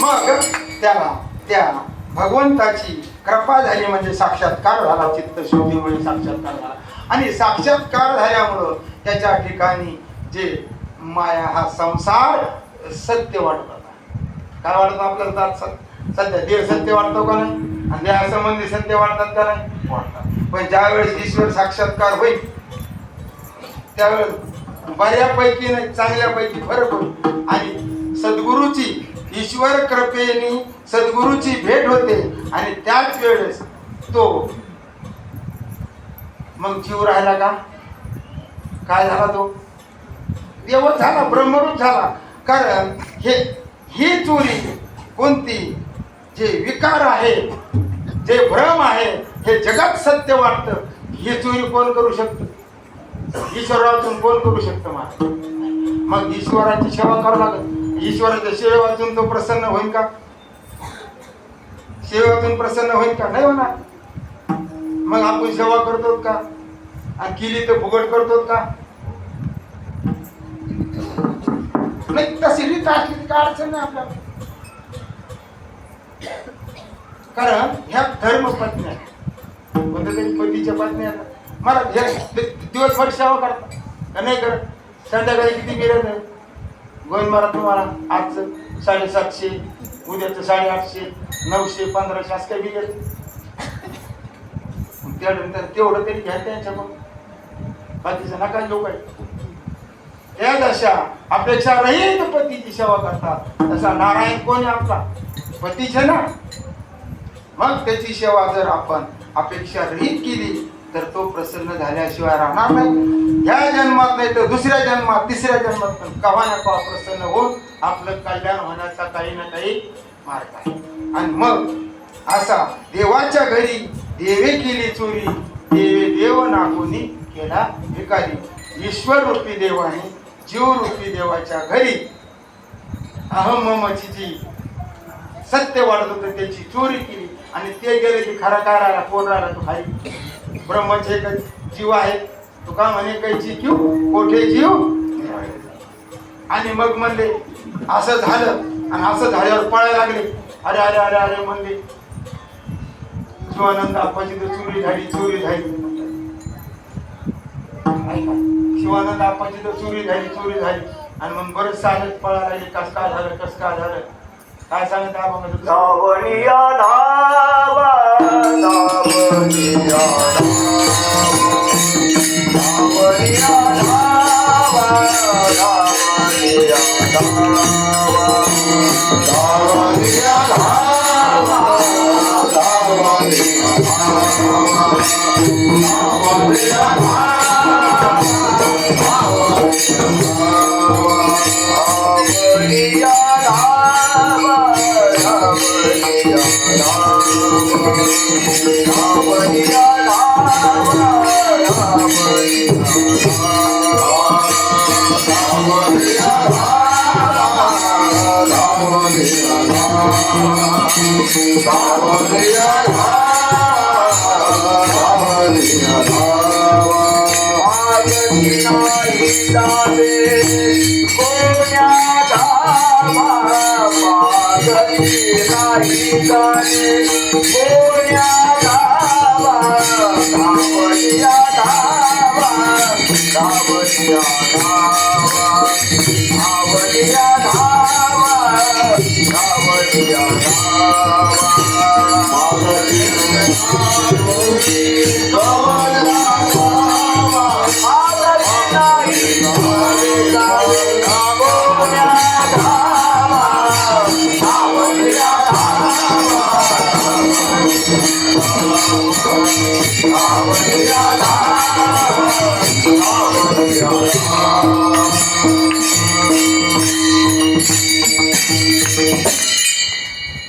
मग त्याला त्या भगवंताची कृपा झाली म्हणजे साक्षात्कार झाला, चित्त शुद्धीमुळे साक्षात्कार झाला. आणि साक्षात्कार झाल्यामुळं त्याच्या ठिकाणी जे माया हा संसार सत्य वाटत होता. काय वाटतं आपल्याला? सध्या देह सत्य वाटतो का नाही? आणि देहासंबंधी सत्य वाटतात का नाही? वाटतात. पण ज्यावेळेस ईश्वर साक्षात्कार होईल त्यावेळेस बऱ्यापैकी नाही, चांगल्यापैकी फरक होईल. आणि सद्गुरूची, ईश्वर कृपेने सद्गुरूची भेट होते. आणि त्याच वेळेस तो मग जीव राहिला का? काय झाला? तो देव झाला, ब्रह्मरूप झाला. कारण ही चोरी कोणती, जे विकार आहे, जे भ्रम आहे, हे जगात सत्य वाटतं, ही चोरी कोण करू शकतं? ईश्वरातून कोण करू शकतं? मग ईश्वराची सेवा करावं लागत. ईश्वराच्या सेवेतून तो प्रसन्न होईल का? सेवेतून प्रसन्न होईल का? नाही होणार. मग आपण सेवा करतो का? आणि केली तर फुकट करतो का? नाही. तशी रीत असली काय अडचण नाही आपल्याला. कारण ह्या धर्मपत्न्या, कोणत्या तरी पतीच्या पत्न्या मला दिवसभर सेवा करतात का नाही करत? संध्याकाळी किती मिळत नाही? गोविंद महाराज तुम्हाला आजचं 750, उद्याचं 850, 900, 1500 असं काही बिघेल. त्यानंतर तेवढं तरी घ्या त्यांच्याकडून, बाकीचं नका लोक आहे. त्या दशा अपेक्षा रहित पतीची सेवा करतात. तसा नारायण कोण आहे? आपला पतीच आहे ना. मग त्याची सेवा जर आपण अपेक्षा रहित केली तर तो प्रसन्न झाल्याशिवाय राहणार नाही. या जन्मात नाही तर दुसऱ्या जन्मात, तिसऱ्या जन्मात पण कवा ना कवा प्रसन्न होऊन आपलं कल्याण होण्याचा काही ना काही मार्ग आहे. आणि मग असा देवाच्या घरी देवे केली चोरी, देवे देव नागोनी केला भिकारी. ईश्वर रूपी देवाने जीव रूपी देवाच्या घरी अहम ममची जी सत्य वाढत होतं त्याची चोरी केली. आणि ते गेले की खरा काय राहिला? कोण राहिला? तो खाली ब्रह्मचे जीव आहे. तो का म्हणे कैची क्यू कोठे जीव. आणि मग म्हणले असं झालं. आणि असं झाल्यावर पळायला लागले. अरे अरे अरे अरे म्हणले शिवानंद आप्पाची तर चोरी झाली, चोरी झाली. शिवानंद आप्पाची तर चोरी झाली, चोरी झाली. आणि मग बरेच चालत पळायला लागले. कस काय झालं, कस काय झालं, काय सांगत आपण? धावनिया धावा, धावनिया धावनिया धावा, धावनिया धावा, धावनिया धावा, धावनिया कोण्या मागणी नाही जाणे कोण्या धावा धावनिया धावा धावनिया धावा धावनिया धावा धावनिया धावा मागणी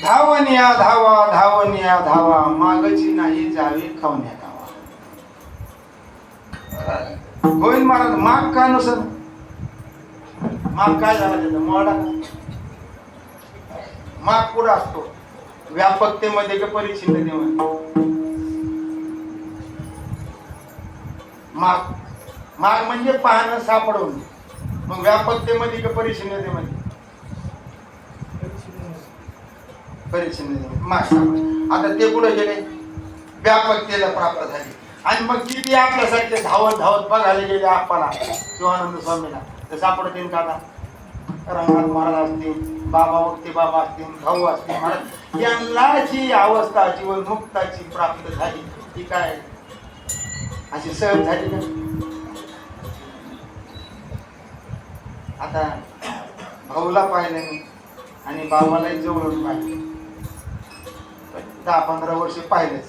धावनिया धावा धावनिया धावा मागची नाही जावे खवण्या गावा. गोविंद महाराज माग का नसत? माग काय झाला त्याचा मोडा? माग पुढे असतो व्यापकतेमध्ये का परिच्छिन्नतेमध्ये? माग माग म्हणजे पाहणं सापडवणं. मग व्यापकतेमध्ये का परिच्छिन्नतेमध्ये? परिच्छिन्नतेमध्ये माग सापड. आता ते कुठे गेले? व्यापकतेला प्राप्त झाले. आणि मग किती आपल्यासारखे धावत धावत बघायला गेले आपल्याला शिवानंद स्वामीला तर सापडत येईल का? आता रंगनाथ महाराज असतील, बाबा वक्ते बाबा असतील, भाऊ असतील महाराज, यांना जी अवस्था जीवनमुक्ताची प्राप्त झाली ती काय अशी सहज झाली का? आता भाऊला पाहिलं मी आणि बाबालाही जवळून पाहिलं. 10-15 वर्ष पाहिलंच,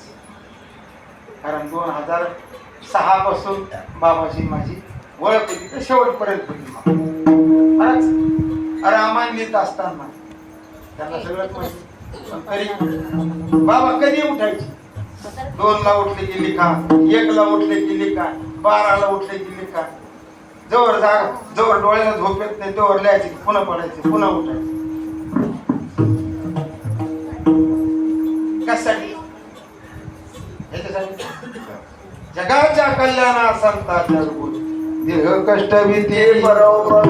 कारण 2006 पासून बाबाची माझी ओळख होती तर शेवटपर्यंत होती. रामायण लिहित असताना त्यांना सगळंच माहिती. पण तरी बाबा कधी उठायचे? 2ला उठले की लिखा, 1ला उठले की लिखा, 12ला उठले की लिखा. जवळ डोळ्याला झोप येत नाही तोवर लिहायचे, पुन्हा पडायचे, पुन्हा उठायचे. कशासाठी? याच्यासाठी जगाच्या कल्याणा संतांच्या देह कष्ट भीती बरोबर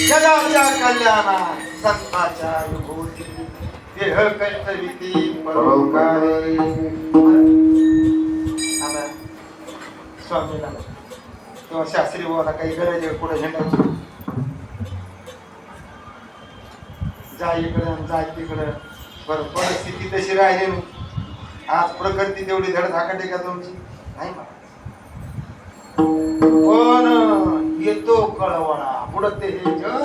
जगाच्या कल्याणा संतांच्या विभूती देह कष्ट भीती परोपकारी. आता स्वामीला किंवा शास्त्री बोला काही गरज आहे पुढे झेंडाची, जा इकडं जा तिकडं. बरं परिस्थिती तशी राहिली नाही. आज प्रकृती तेवढी धडधाकट आहे का तुमची? नाही मला. पण येतो कळवळा पुढं ते हे जग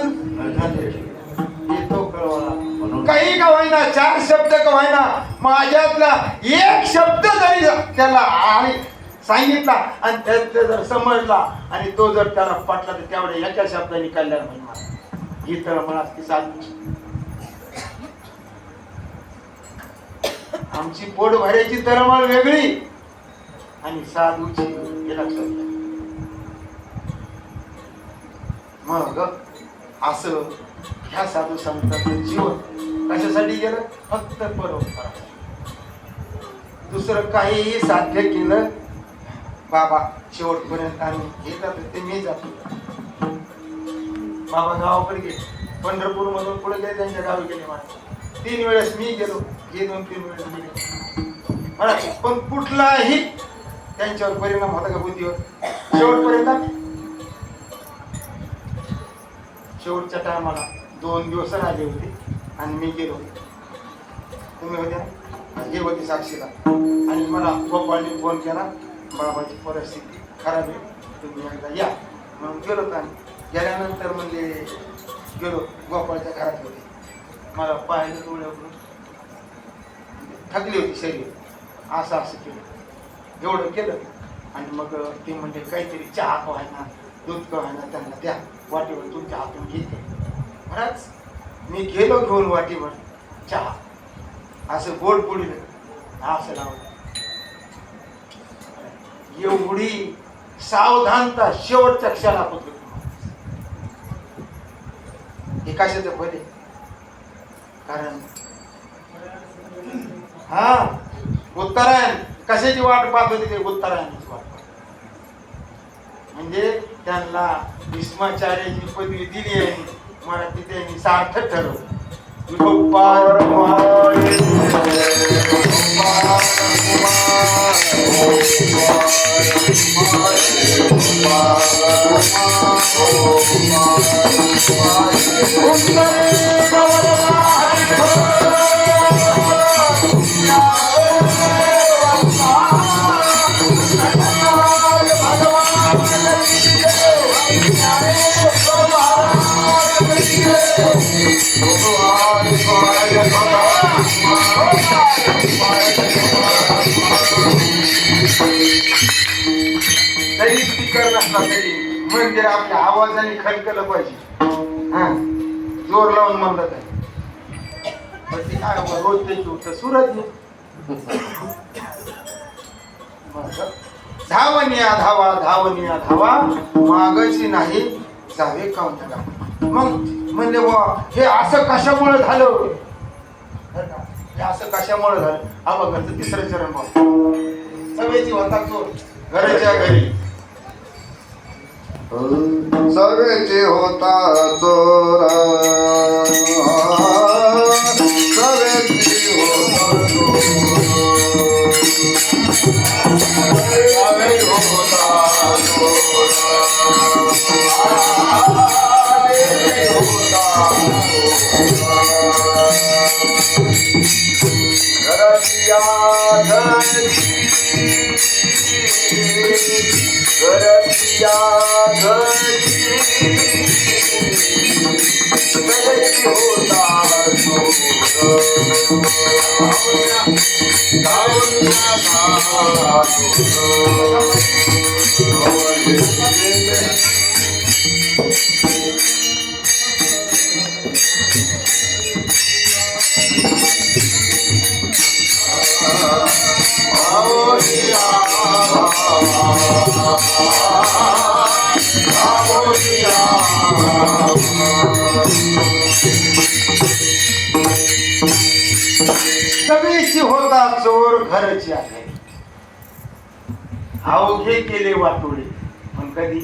येतो कळवळा. काही का होईना, 4 शब्द का होईना, माझ्यातला एक शब्द जरी त्याला आणि सांगितला आणि त्यात जर समजला आणि तो जर त्याला पटला तर तेवढ्या एका शब्दाने कल्याण होईल. मला ही तळमळ असती साधूची. आमची पोट भरायची तळमळ वेगळी आणि साधूची हे लक्षात घ्या. मग असं ह्या साधू संतांचं जीवन कशासाठी गेलं? फक्त परोपकार. दुसरं काहीही साध्य केलं बाबा शेवटपर्यंत आम्ही हे जातो ते मी जातो. बाबा गावाकडे गेले, पंढरपूर मधून पुढे गेले, त्यांच्या गावी गेले. मला 3 वेळेस मी गेलो, हे 2-3 वेळेस गेले मला. पण कुठलाही त्यांच्यावर परिणाम होता का बुद्धीवर? शेवटपर्यंत शेवटच्या टायमाला 2 दिवस राहिले होते आणि मी गेलो. तुम्ही होते ना, हे होते साक्षीला. आणि मला गोपाळने फोन केला, बाबाची परिस्थिती खराब आहे, तुम्ही एकदा या. म्हणून गेलो. आणि गेल्यानंतर म्हणजे गेलो, गोपाळच्या घरात होते. मला पाहिलं डोळ्यावरून थकली होती शरीर असं असं केलं एवढं केलं आणि मग ते म्हणजे काहीतरी चहा व्हायना दूध व्हायना त्यांना द्या वाटीवर तुमच्या हातून घेते महाराज मी गेलो घेऊन वाटीवर चहा असं गोड पुढील असं लावलं एवढी सावधानता शेवटच्या क्षणात होत हे कशाचं भले कारण हा उत्तरायण कशाची वाट पाहत होती ते उत्तरायणाची वाट म्हणजे त्यांना भीष्माचार्याची पदवी दिली आहे मराठी त्यांनी सार्थक ठरवलं विठोबार तरी स्पीकर नसला तरी मंदिर आपल्या आवाजाने खणकलं पाहिजे हा जोर लावून म्हणत आहे पण ते काय रोज त्याची होतं सुरत धावनिया धावा धावनिया धावा मागायची नाही जावे काउंटला मग म्हणले वा हे असं कशामुळे झालं हे असं कशामुळे झालं हा बघा तिसरं चरण बघ सगळ्याची होता चोर घराच्या घरी सगळेचे होता चोर सगळेचे होता सगळीची होता चोर घरची आहे अवघे केले वाटोळे पण कधी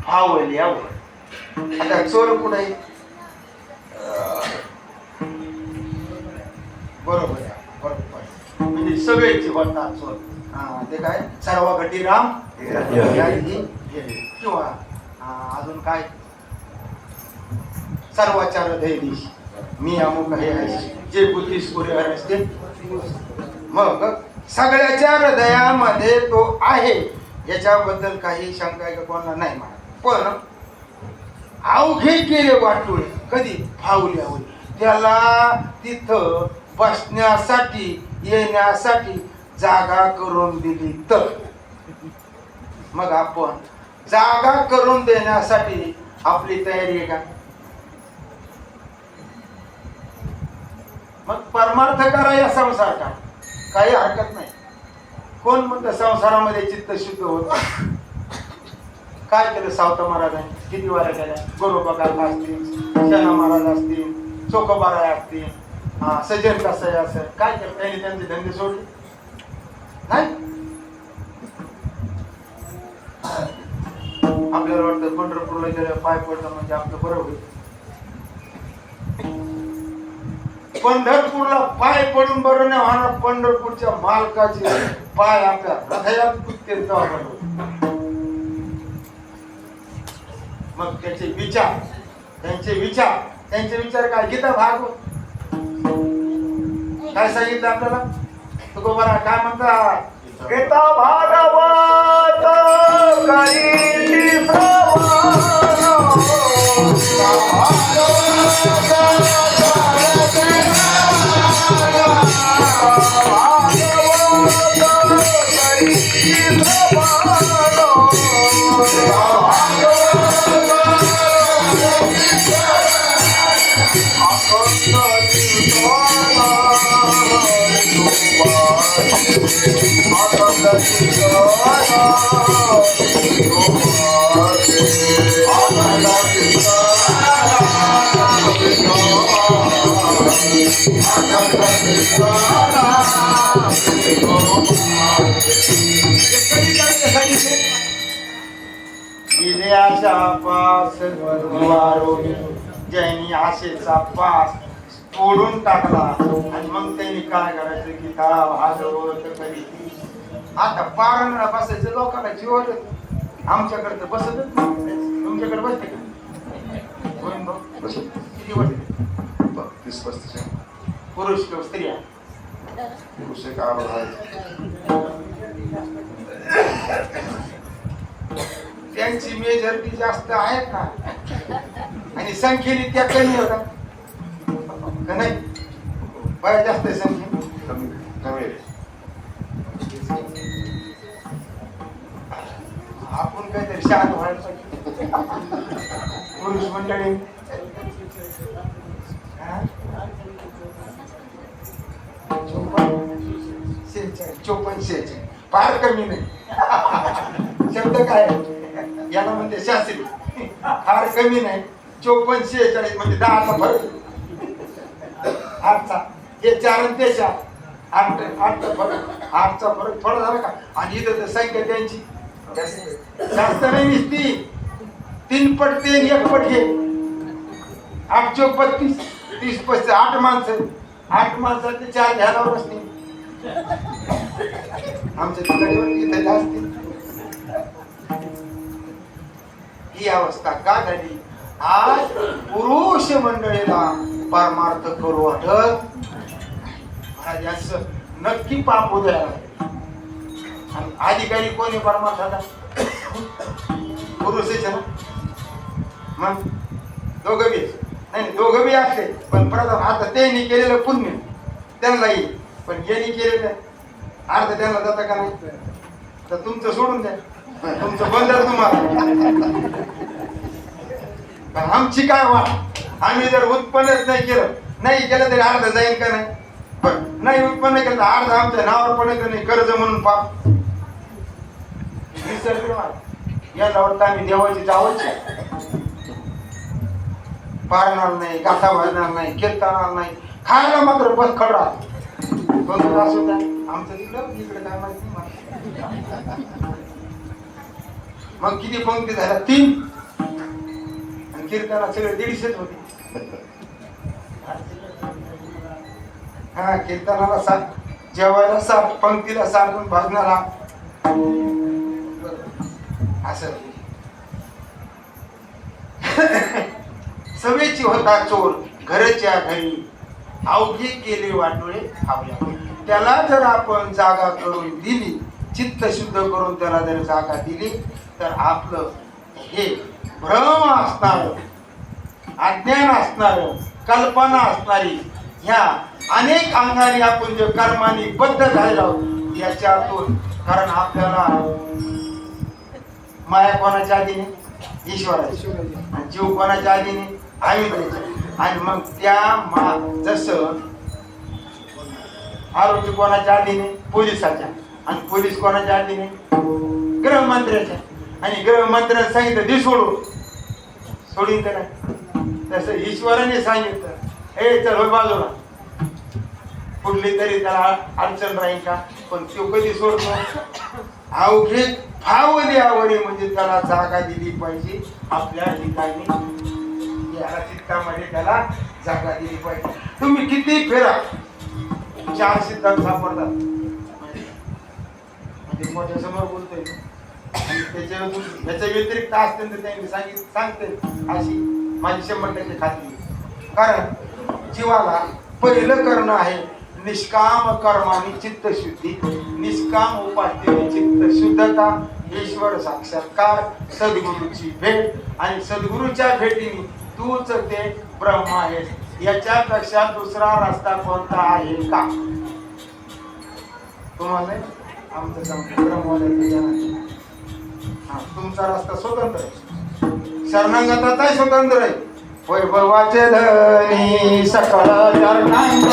फावल्यावर आता चोर कुठे बरोबर आहे बरोबर म्हणजे सगळ्याची होता चोर हा ते काय सर्व घटी राम किंवा अजून काय सर्वाचार दैदिश मी अमुक हे आहे जे बुद्धिस्ट पुरे असते मग सगळ्याच्या हृदयामध्ये तो आहे याच्याबद्दल काही शंका आहे का कोणाला नाही म्हणत पण अवघे केले वाटोळे कधी फावल्यावर त्याला तिथं बसण्यासाठी येण्यासाठी जागा करून दिली तर मग आपण जागा करून देण्यासाठी आपली तयारी आहे का मग परमार्थ करा या संसार का काही हरकत नाही कोण म्हणतं संसारामध्ये चित्त शुद्ध होत काय केलं सावता महाराजांनी किती वाऱ्या केल्या गोरोबा असतील शना महाराज असतील चोखोबाराय असतील सजन कसं असं काय केलं त्यांनी त्यांचे धंदे सोडले नाही आपल्याला वाटतं पंढरपूरला गेलं पाय पडलं म्हणजे आपलं बरं होईल पंढरपूरला पाय पडून बरं नाही होणार पंढरपूरच्या मालकाचे पाय आपल्या हृदयात कुत्ते मग त्यांचे विचार काय गीता भागवत काय सांगितलं आपल्याला तुकोबारा काय म्हणतात गीता भागवत करीती श्रवण गेले आशा पास वारोनी ज्यांनी आशेचा पास तोडून टाकला आणि मग त्यांनी काय करायचं की तळा भागवत कधी आता पारायणाला बसायचं लोकांना जीवन आमच्याकडे तर बसतच नाही. तुमच्याकडे बसते का होईन भाऊ? किती बसते 30-35 पुरुष किंवा स्त्रिया? पुरुष एक आठ आहेत. त्यांची मेजॉरिटी जास्त आहे का आणि संख्येने त्या कमी होता का नाही? बाया जास्त आहे संख्येने. कमी कमी आहे. आपण काहीतरी शांत व्हायला पाहिजे पुरुष मंडळी. हा? 54-46 फार कमी नाही. शब्द काय याला म्हणते शास्त्री फार कमी नाही. 54-46 म्हणजे 10चा फरक. 8चा हे 4 आणि ते 4 8चा फरक. 8चा फरक थोडा झाला का? आणि इथं तर संख्या त्यांची जास्त नाही निसती. 3 पट 3 1 पट घे. 8 चोक 32 30 35 8 माणसं. 8 माणसाचे 4 घ्यायलावरच नाही. आमच्या तिकडे इथे जास्त. ही अवस्था का झाली? आज पुरुष मंडळीला परमार्थ करू वाटत महाराज असं नक्की पाप उद्या. आणि अधिकारी कोणी परमार्थाला? पुरुषच ना. मग दोघं बी नाही, दोघं बी असले पण प्रथम आता त्यांनी केलेलं पुण्य त्यांना येईल पण यांनी केलेलं अर्ध त्यांना जाता का नाही? तर तुमचं सोडून द्या. तुमचं बंद आहे तुम्हाला. आमची काय वाट? आम्ही जर उत्पन्नच नाही केलं तरी अर्ध जाईल का नाही? पण नाही उत्पन्न केलं तर अर्ध आमच्या नावावर पण नाही. कर्ज म्हणून पाप याला वाटतं आम्ही देवाची जावची पारणार नाही, गाथा भरणार नाही, कीर्तणार नाही, खायला मात्र बस खड राहत. बंद असू द्या. आमचं तिकडं इकडे काय माहिती नाही. मग किती पंक्ती झाल्या? 3 आणि कीर्तना सगळे 150 होते. हा कीर्तनाला 7, जेवायला 7, पंक्तीला 7, भजनाला असं. सवेची होता चोर घरच्या घरी अवघी केले वाटोळे आवल्या. त्याला जर आपण जागा करून दिली, चित्त शुद्ध करून त्याला जर जागा दिली तर आपलं हे भ्रम असणार, अज्ञान असणार, कल्पना असणारी ह्या अनेक अंगाने आपण जे कर्माने बद्ध झालेलो आहोत याच्यातून. कारण आपल्याला माया कोणाच्या आधीने? ईश्वराची. आणि जीव कोणाच्या आधीने? आयुर्वेदाच्या. आणि मग त्या जसं आरोग्य कोणाच्या आधीने? पोलिसाच्या. आणि पोलीस कोणाच्या आधीने? गृहमंत्र्याच्या. आणि गृहमंत्र्याने सांगितलं दे सोडून तर तसं ईश्वराने सांगितलं हे चल हो बाजूला. कुठली तरी त्याला अडचण राहील का? पण तो कधी सोडतो? अवघे भाव द्यावरी म्हणजे त्याला जागा दिली पाहिजे आपल्या ठिकाणी. या चित्तामध्ये त्याला जागा दिली पाहिजे. तुम्ही किती फेरा 4 सिद्धांत सापडतात म्हणजे मोठ्या समोर बोलतोय आणि त्याच्या व्यतिरिक्त असते तर त्यांनी सांगते अशी माझी 100% खात्री. कारण जीवाला पहिलं करणं आहे निष्काम कर्माने चित्तशुद्धी, निष्काम उपासनेने चित्त शुद्धता, ईश्वर साक्षात्कार, सद्गुरूची भेट. आणि सद्गुरूच्या भेटीने तूच ते ब्रह्म आहेस. याच्यापेक्षा दुसरा रस्ता कोणता आहे का? तुम्हाला आमचं तुमचा रस्ता स्वतंत्र आहे. शरणागताचा स्वतंत्र आहे. वैभवाचे धनी सकळ चरणांग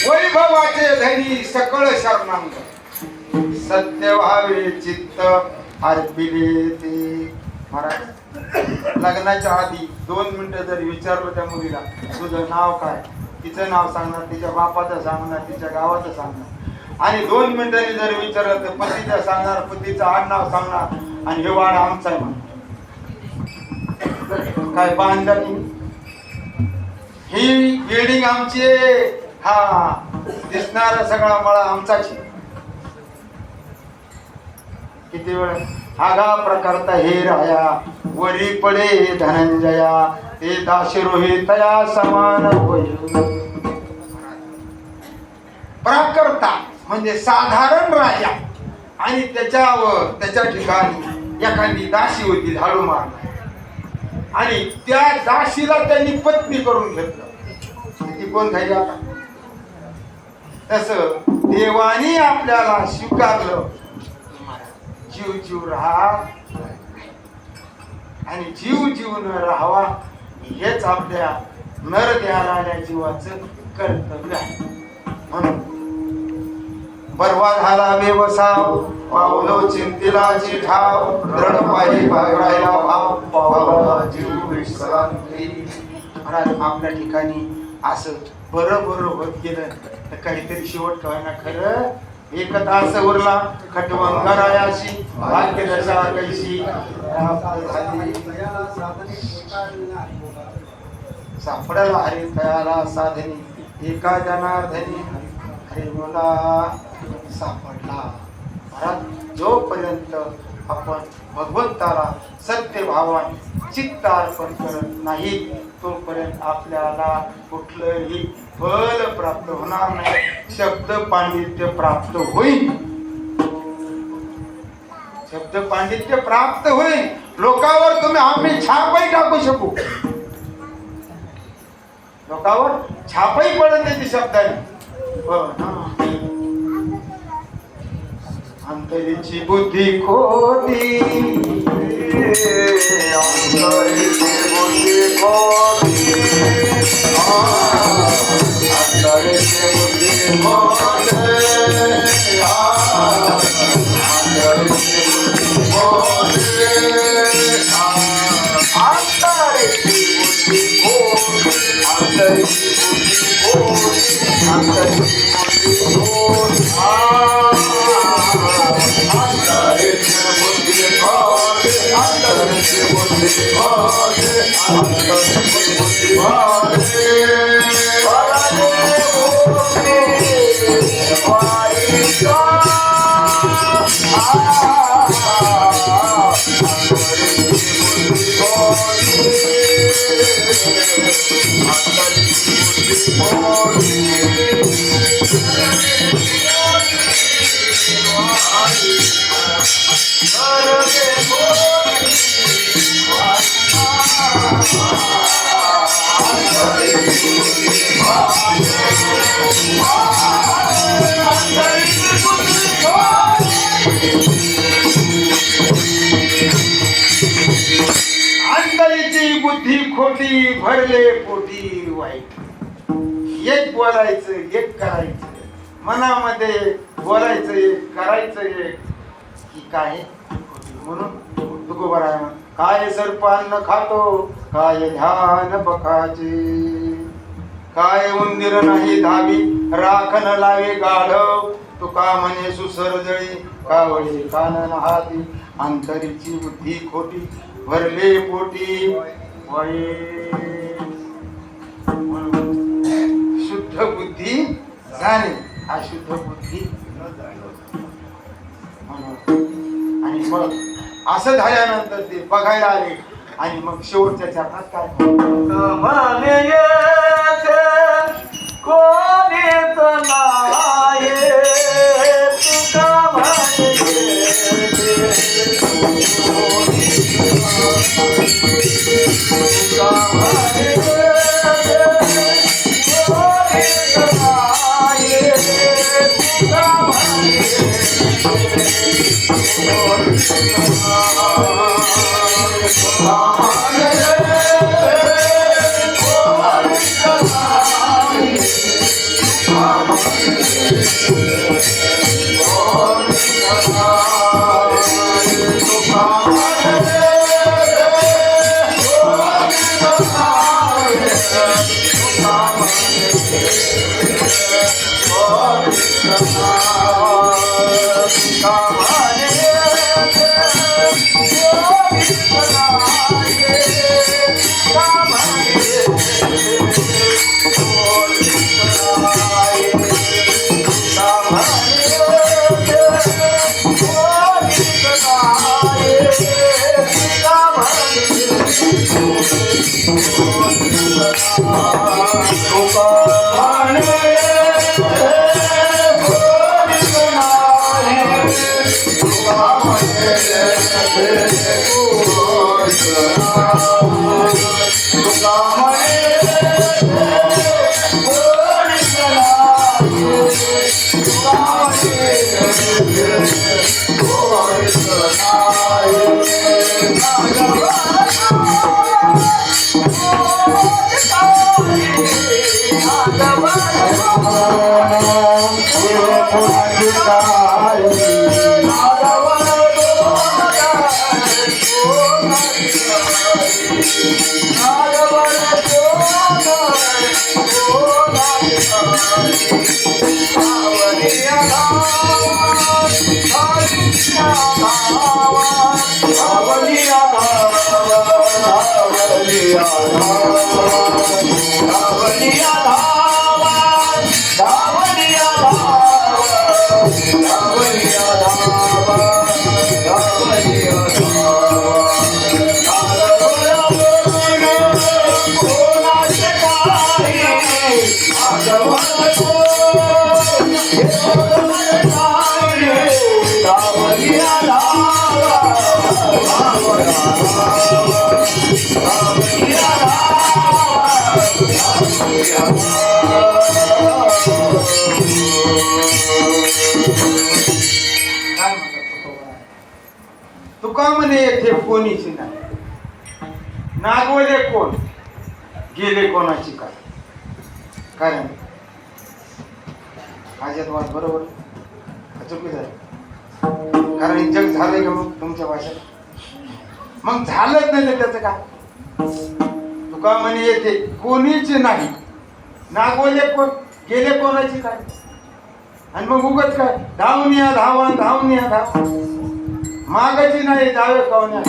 वैभवाचे धनी सकळ शरणांग सत्य व्हावे चित्त अर्पिले ते. महाराज लग्नाच्या आधी 2 मिनिटं जर विचारलं त्या मुलीला तुझं नाव काय, तिचं नाव सांगणार, तिच्या बापाचं सांगणार, तिच्या गावाचं सांगणार. आणि 2 मिनिटांनी जर विचारलं तर पतीचं सांगणार, पतीचं आडनाव सांगणार आणि हे वाड आमचा आहे म्हणून. काय बांधणी ही बिल्डिंग आमची आहे, हा दिसणारा सगळा मळा आमचाच आहे. किती वेळ आगा प्रकारता हे राया वरी पडे धनंजया ते दाशरोही तया समान होईल. प्राकर्ता म्हणजे साधारण राजा आणि त्याच्यावर त्याच्या ठिकाणी एखादी दासी होती झाडू मारणार आणि त्या दासीला त्यांनी पत्नी करून घेतलं. ती कोण झाली आता? तसं देवानी आपल्याला स्वीकारलं. जीव जीव राहा आणि जीव जीव न राहावा हेच आपल्या नर द्यायला जीवाचं कर्तव्य आहे. म्हणून बरवा झाला बेवसाव पावलो चिंतिलाची ठाव दृढ पाही राहिला भाव पावला जीव विश्रांती. महाराज आपल्या ठिकाणी असं बरं होत गेलं तर काहीतरी शेवट कळना. खरं एक तास उरला खटवंगरायाशी भाग्यदशा कैशी सापडला हरी तयाला साधनी एका जनार्दनी हरी मुला सापडला. महाराज जोपर्यंत आपण भगवंताला सत्य भावाने चित्त अर्पण करत नाही तोपर्यंत आपल्याला कुठलंही फल प्राप्त होणार नाही. शब्द पांडित्य प्राप्त होईल, शब्द पांडित्य प्राप्त होईल. लोकांवर तुम्ही आम्ही छापही टाकू शकू, लोकांवर छापही पडत नाही शब्दाने. अंतरीची बुद्धी खोटी, अंतरीची बुद्धी खोटी, अंतरीची बुद्धी खोटी, अंतरीची बुद्धी खोटी, अंतरीची बुद्धी खोटी, अंतरीची बुद्धी खोटी, अंतरीची बुद्धी खोटी. अंतरीची बुद्धी खोटी भरले पोटी वाईट. एक बोलायचं एक करायचं, मनामध्ये बोलायचं एक करायचं एक, ही काय म्हणून तुकोबरा काय सर्पान्न खातो काय ध्यान बकाचे, काय उंदीर नाही धावी राखण लावे गाढव, तुका म्हणे सुसर जळी कावळे कानन हाती. अंतरीची बुद्धी खोटी भरले पोटी वाईट. शुद्ध बुद्धी झाली अशुद्ध बुद्धी. आणि मग असं झाल्यानंतर ते बघायला आले आणि मग शेवटच्या चरणात काय कोणीच नाही तुका म्हणे तुका म्हणे कोणीच नाही तुका तुका म्हणे येथे कोणीच नाही. नागवले कोण, गेले कोणाची काय. कारण माझ्यात वाद बरोबर चुकीच आहे. कारण हे जग झालंय का मग तुमच्या भाषेत? मग झालंच नाही तर त्याचं काय. तुका म्हणे येथे कोणीच नाही. नागवले कोण, गेले कोणाची काय. आणि मग उगत काय, धावून या धावा, धावून या धावा, मागायची नाही जावे कावण्या.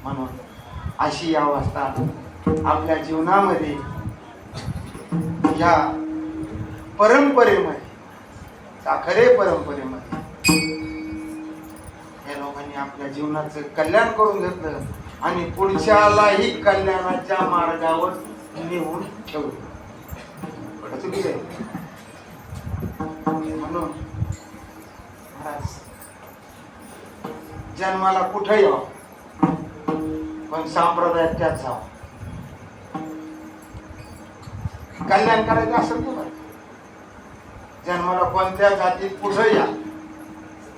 म्हणून अशी अवस्था आपल्या जीवनामध्ये, या परंपरेमध्ये, साखरे परंपरेमध्ये या लोकांनी आपल्या जीवनाचं कल्याण करून घेतलं आणि पुढच्यालाही कल्याणाच्या मार्गावर नेऊन ठेवलं. चुकीचं आहे. म्हणून महाराज जन्माला कुठे यावं, पण संप्रदायात त्याच जावं. कल्याण करायचं असेल तर जन्माला कोणत्या जातीत कुठे या,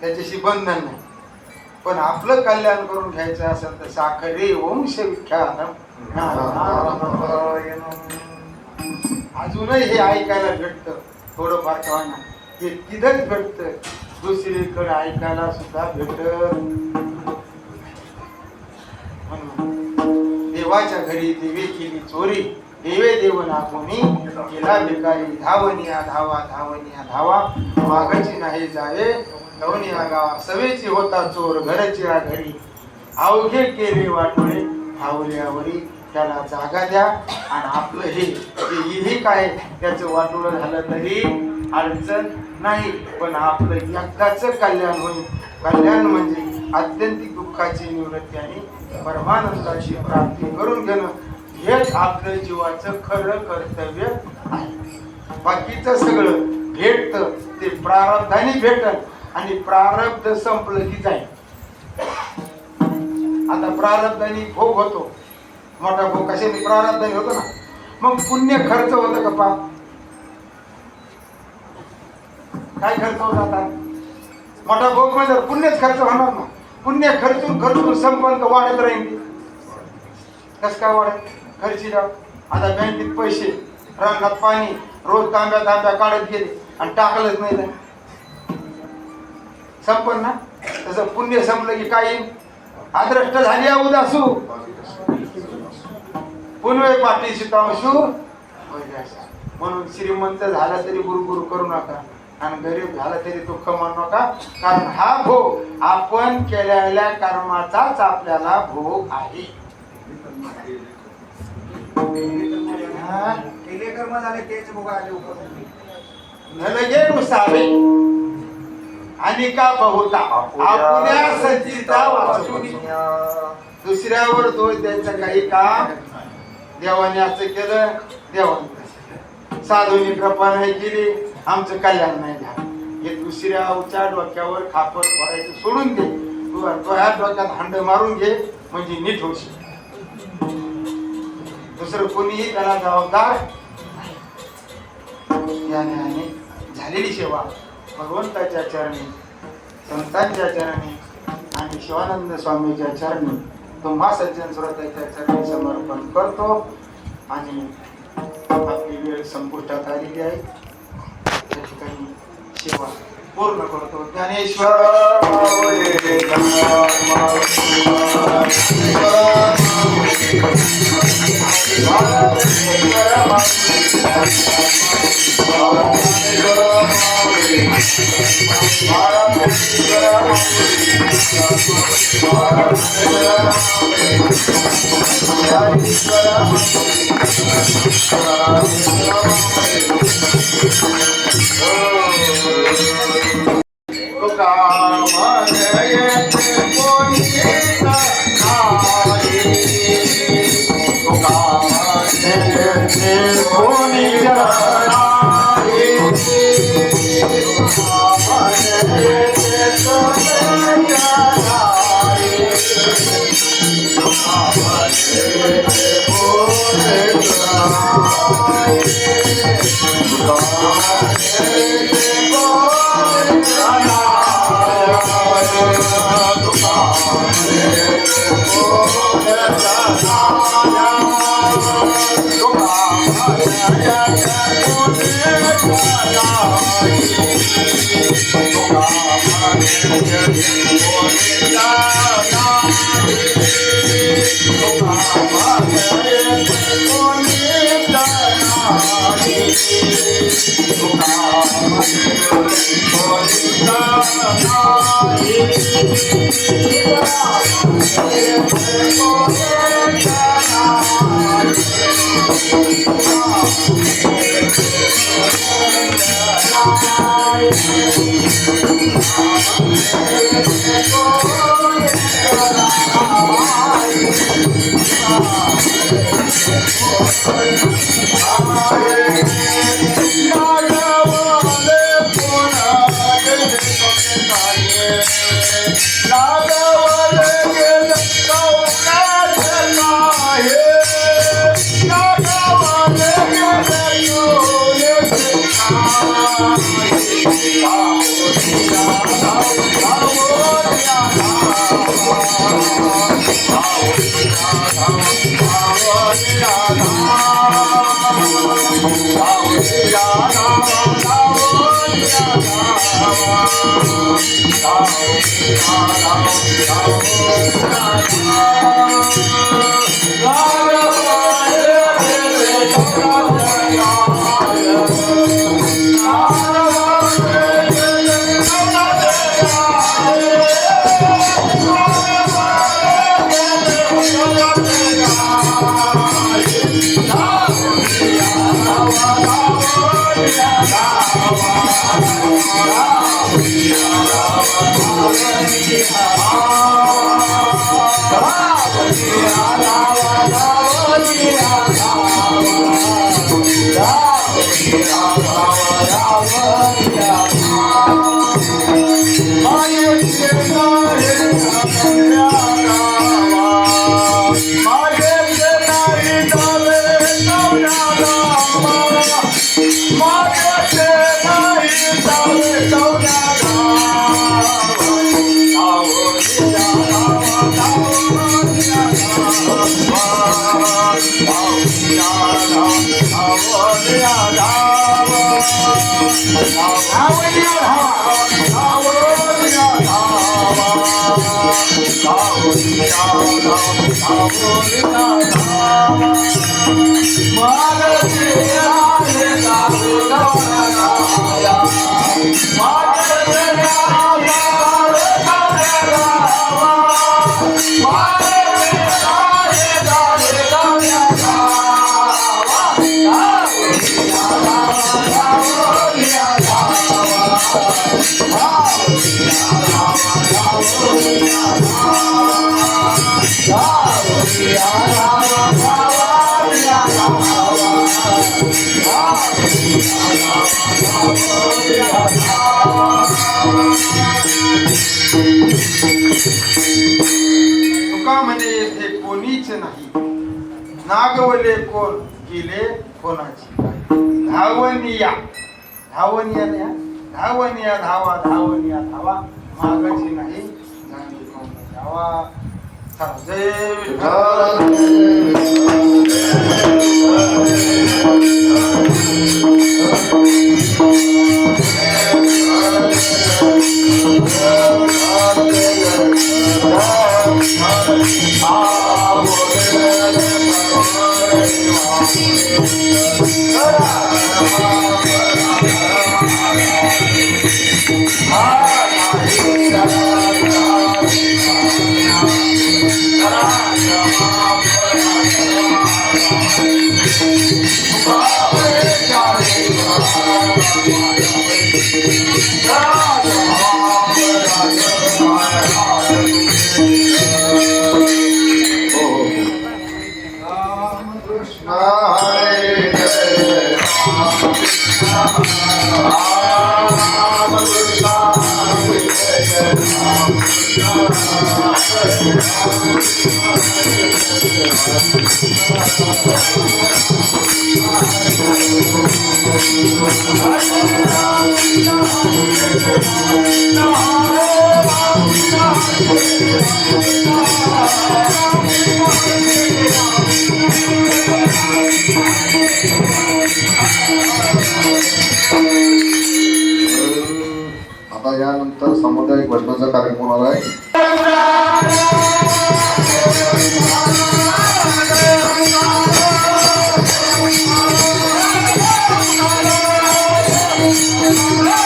त्याच्याशी बंधन नाही. पण आपलं कल्याण करून घ्यायचं असेल तर साखरे वंश विख्यात अजूनही हे ऐकायला भेटतं. थोडंफार कळना हे तिथंच भेटतं, दुसरीकडे ऐकायला सुद्धा भेटत. देवाच्या घरी देवे केली चोरी, देवे देवना कोणी केला भिकारी. धावनिया धावा, धावनिया धावा, मागाची नाही जावे धावनिया गावा. सवेची होता चोर घरच्या घरी, अवघे केले वाटोळे धावल्यावरी. त्याला जागा द्या आणि आपलं हे काय त्याचं वाटोळं झालं तरी अडचण नाही, पण आपलं एकदाच कल्याण होईल. कल्याण म्हणजे आत्यंतिक दुःखाची निवृत्ती आणि परमानंदाची प्राप्ती करून घेणं. हेच आपलं जीवाचं खरं कर्तव्य आहे. बाकीचं सगळं भेटतं ते प्रारब्धाने भेटत आणि प्रारब्ध संपलं की जाईल. आता प्रारब्धाने भोग होतो, मोठा भोग कशाने प्रारब्धाने होतो ना. मग पुण्य खर्च होतं का पाप? काय खर्च होत आता? मोठा भोग म्हणजे पुण्यच खर्च होणार ना. पुण्य खर्चून खर्चून संपन्न वाढत राहील. कस काय वाढत? खर्ची राव. आता बँकेत पैसे, रंगात पाणी, रोज तांब्या तांब्या काढत गेले आणि टाकलंच नाही ना, संपन्न ना. तसं पुण्य संपलं की काही अद्रष्ट झाली उदासू पुनवे पाठी शितांशू. म्हणून श्रीमंत झाला तरी गुरु करू नका आणि गरीब झाला तरी दुःख मानू नका. कारण हा भोग आपण केलेल्या कर्माचाच आपल्याला भोग आहे. केले कर्म झाले तेच भोग आले नलगे नुसावे आणि का बहुता आपल्या सज्जिता वाचून दुसऱ्यावर दोष द्यायचं काही काम. देवाने असं केलं, देवाने साधूनी कृपा नाही केली, आमचं कल्याण नाही झालं. हे दुसऱ्याच्या डोक्यावर खापर फोडायचं सोडून दे. तू ह्या डोक्यात हांड मारून घे म्हणजे नीट होशील. दुसरं कोणीही त्याला जबाबदार याने झालेली सेवा भगवंताच्या चरणी, संतांच्या चरणी आणि शिवानंद स्वामीच्या चरणी तुम्हा सज्जन श्रोत्याच्या चरणी समर्पण करतो. आणि आपली वेळ संपुष्टात आलेली आहे. त्या ठिकाणी सेवा पूर्ण करतो. ज्ञानेश्वर Oh, तुका म्हणे येथे कोणीच नाही, नागवले कोण गेले कोणाची धावनिया धावनिया धावनिया धावा धावनिया धावा मागाची नाही जाणे कोण धावा. चला, जय विठ्ठल. आता यानंतर सामुदायिक भजनाचा कार्यक्रम आला आहे. Oh,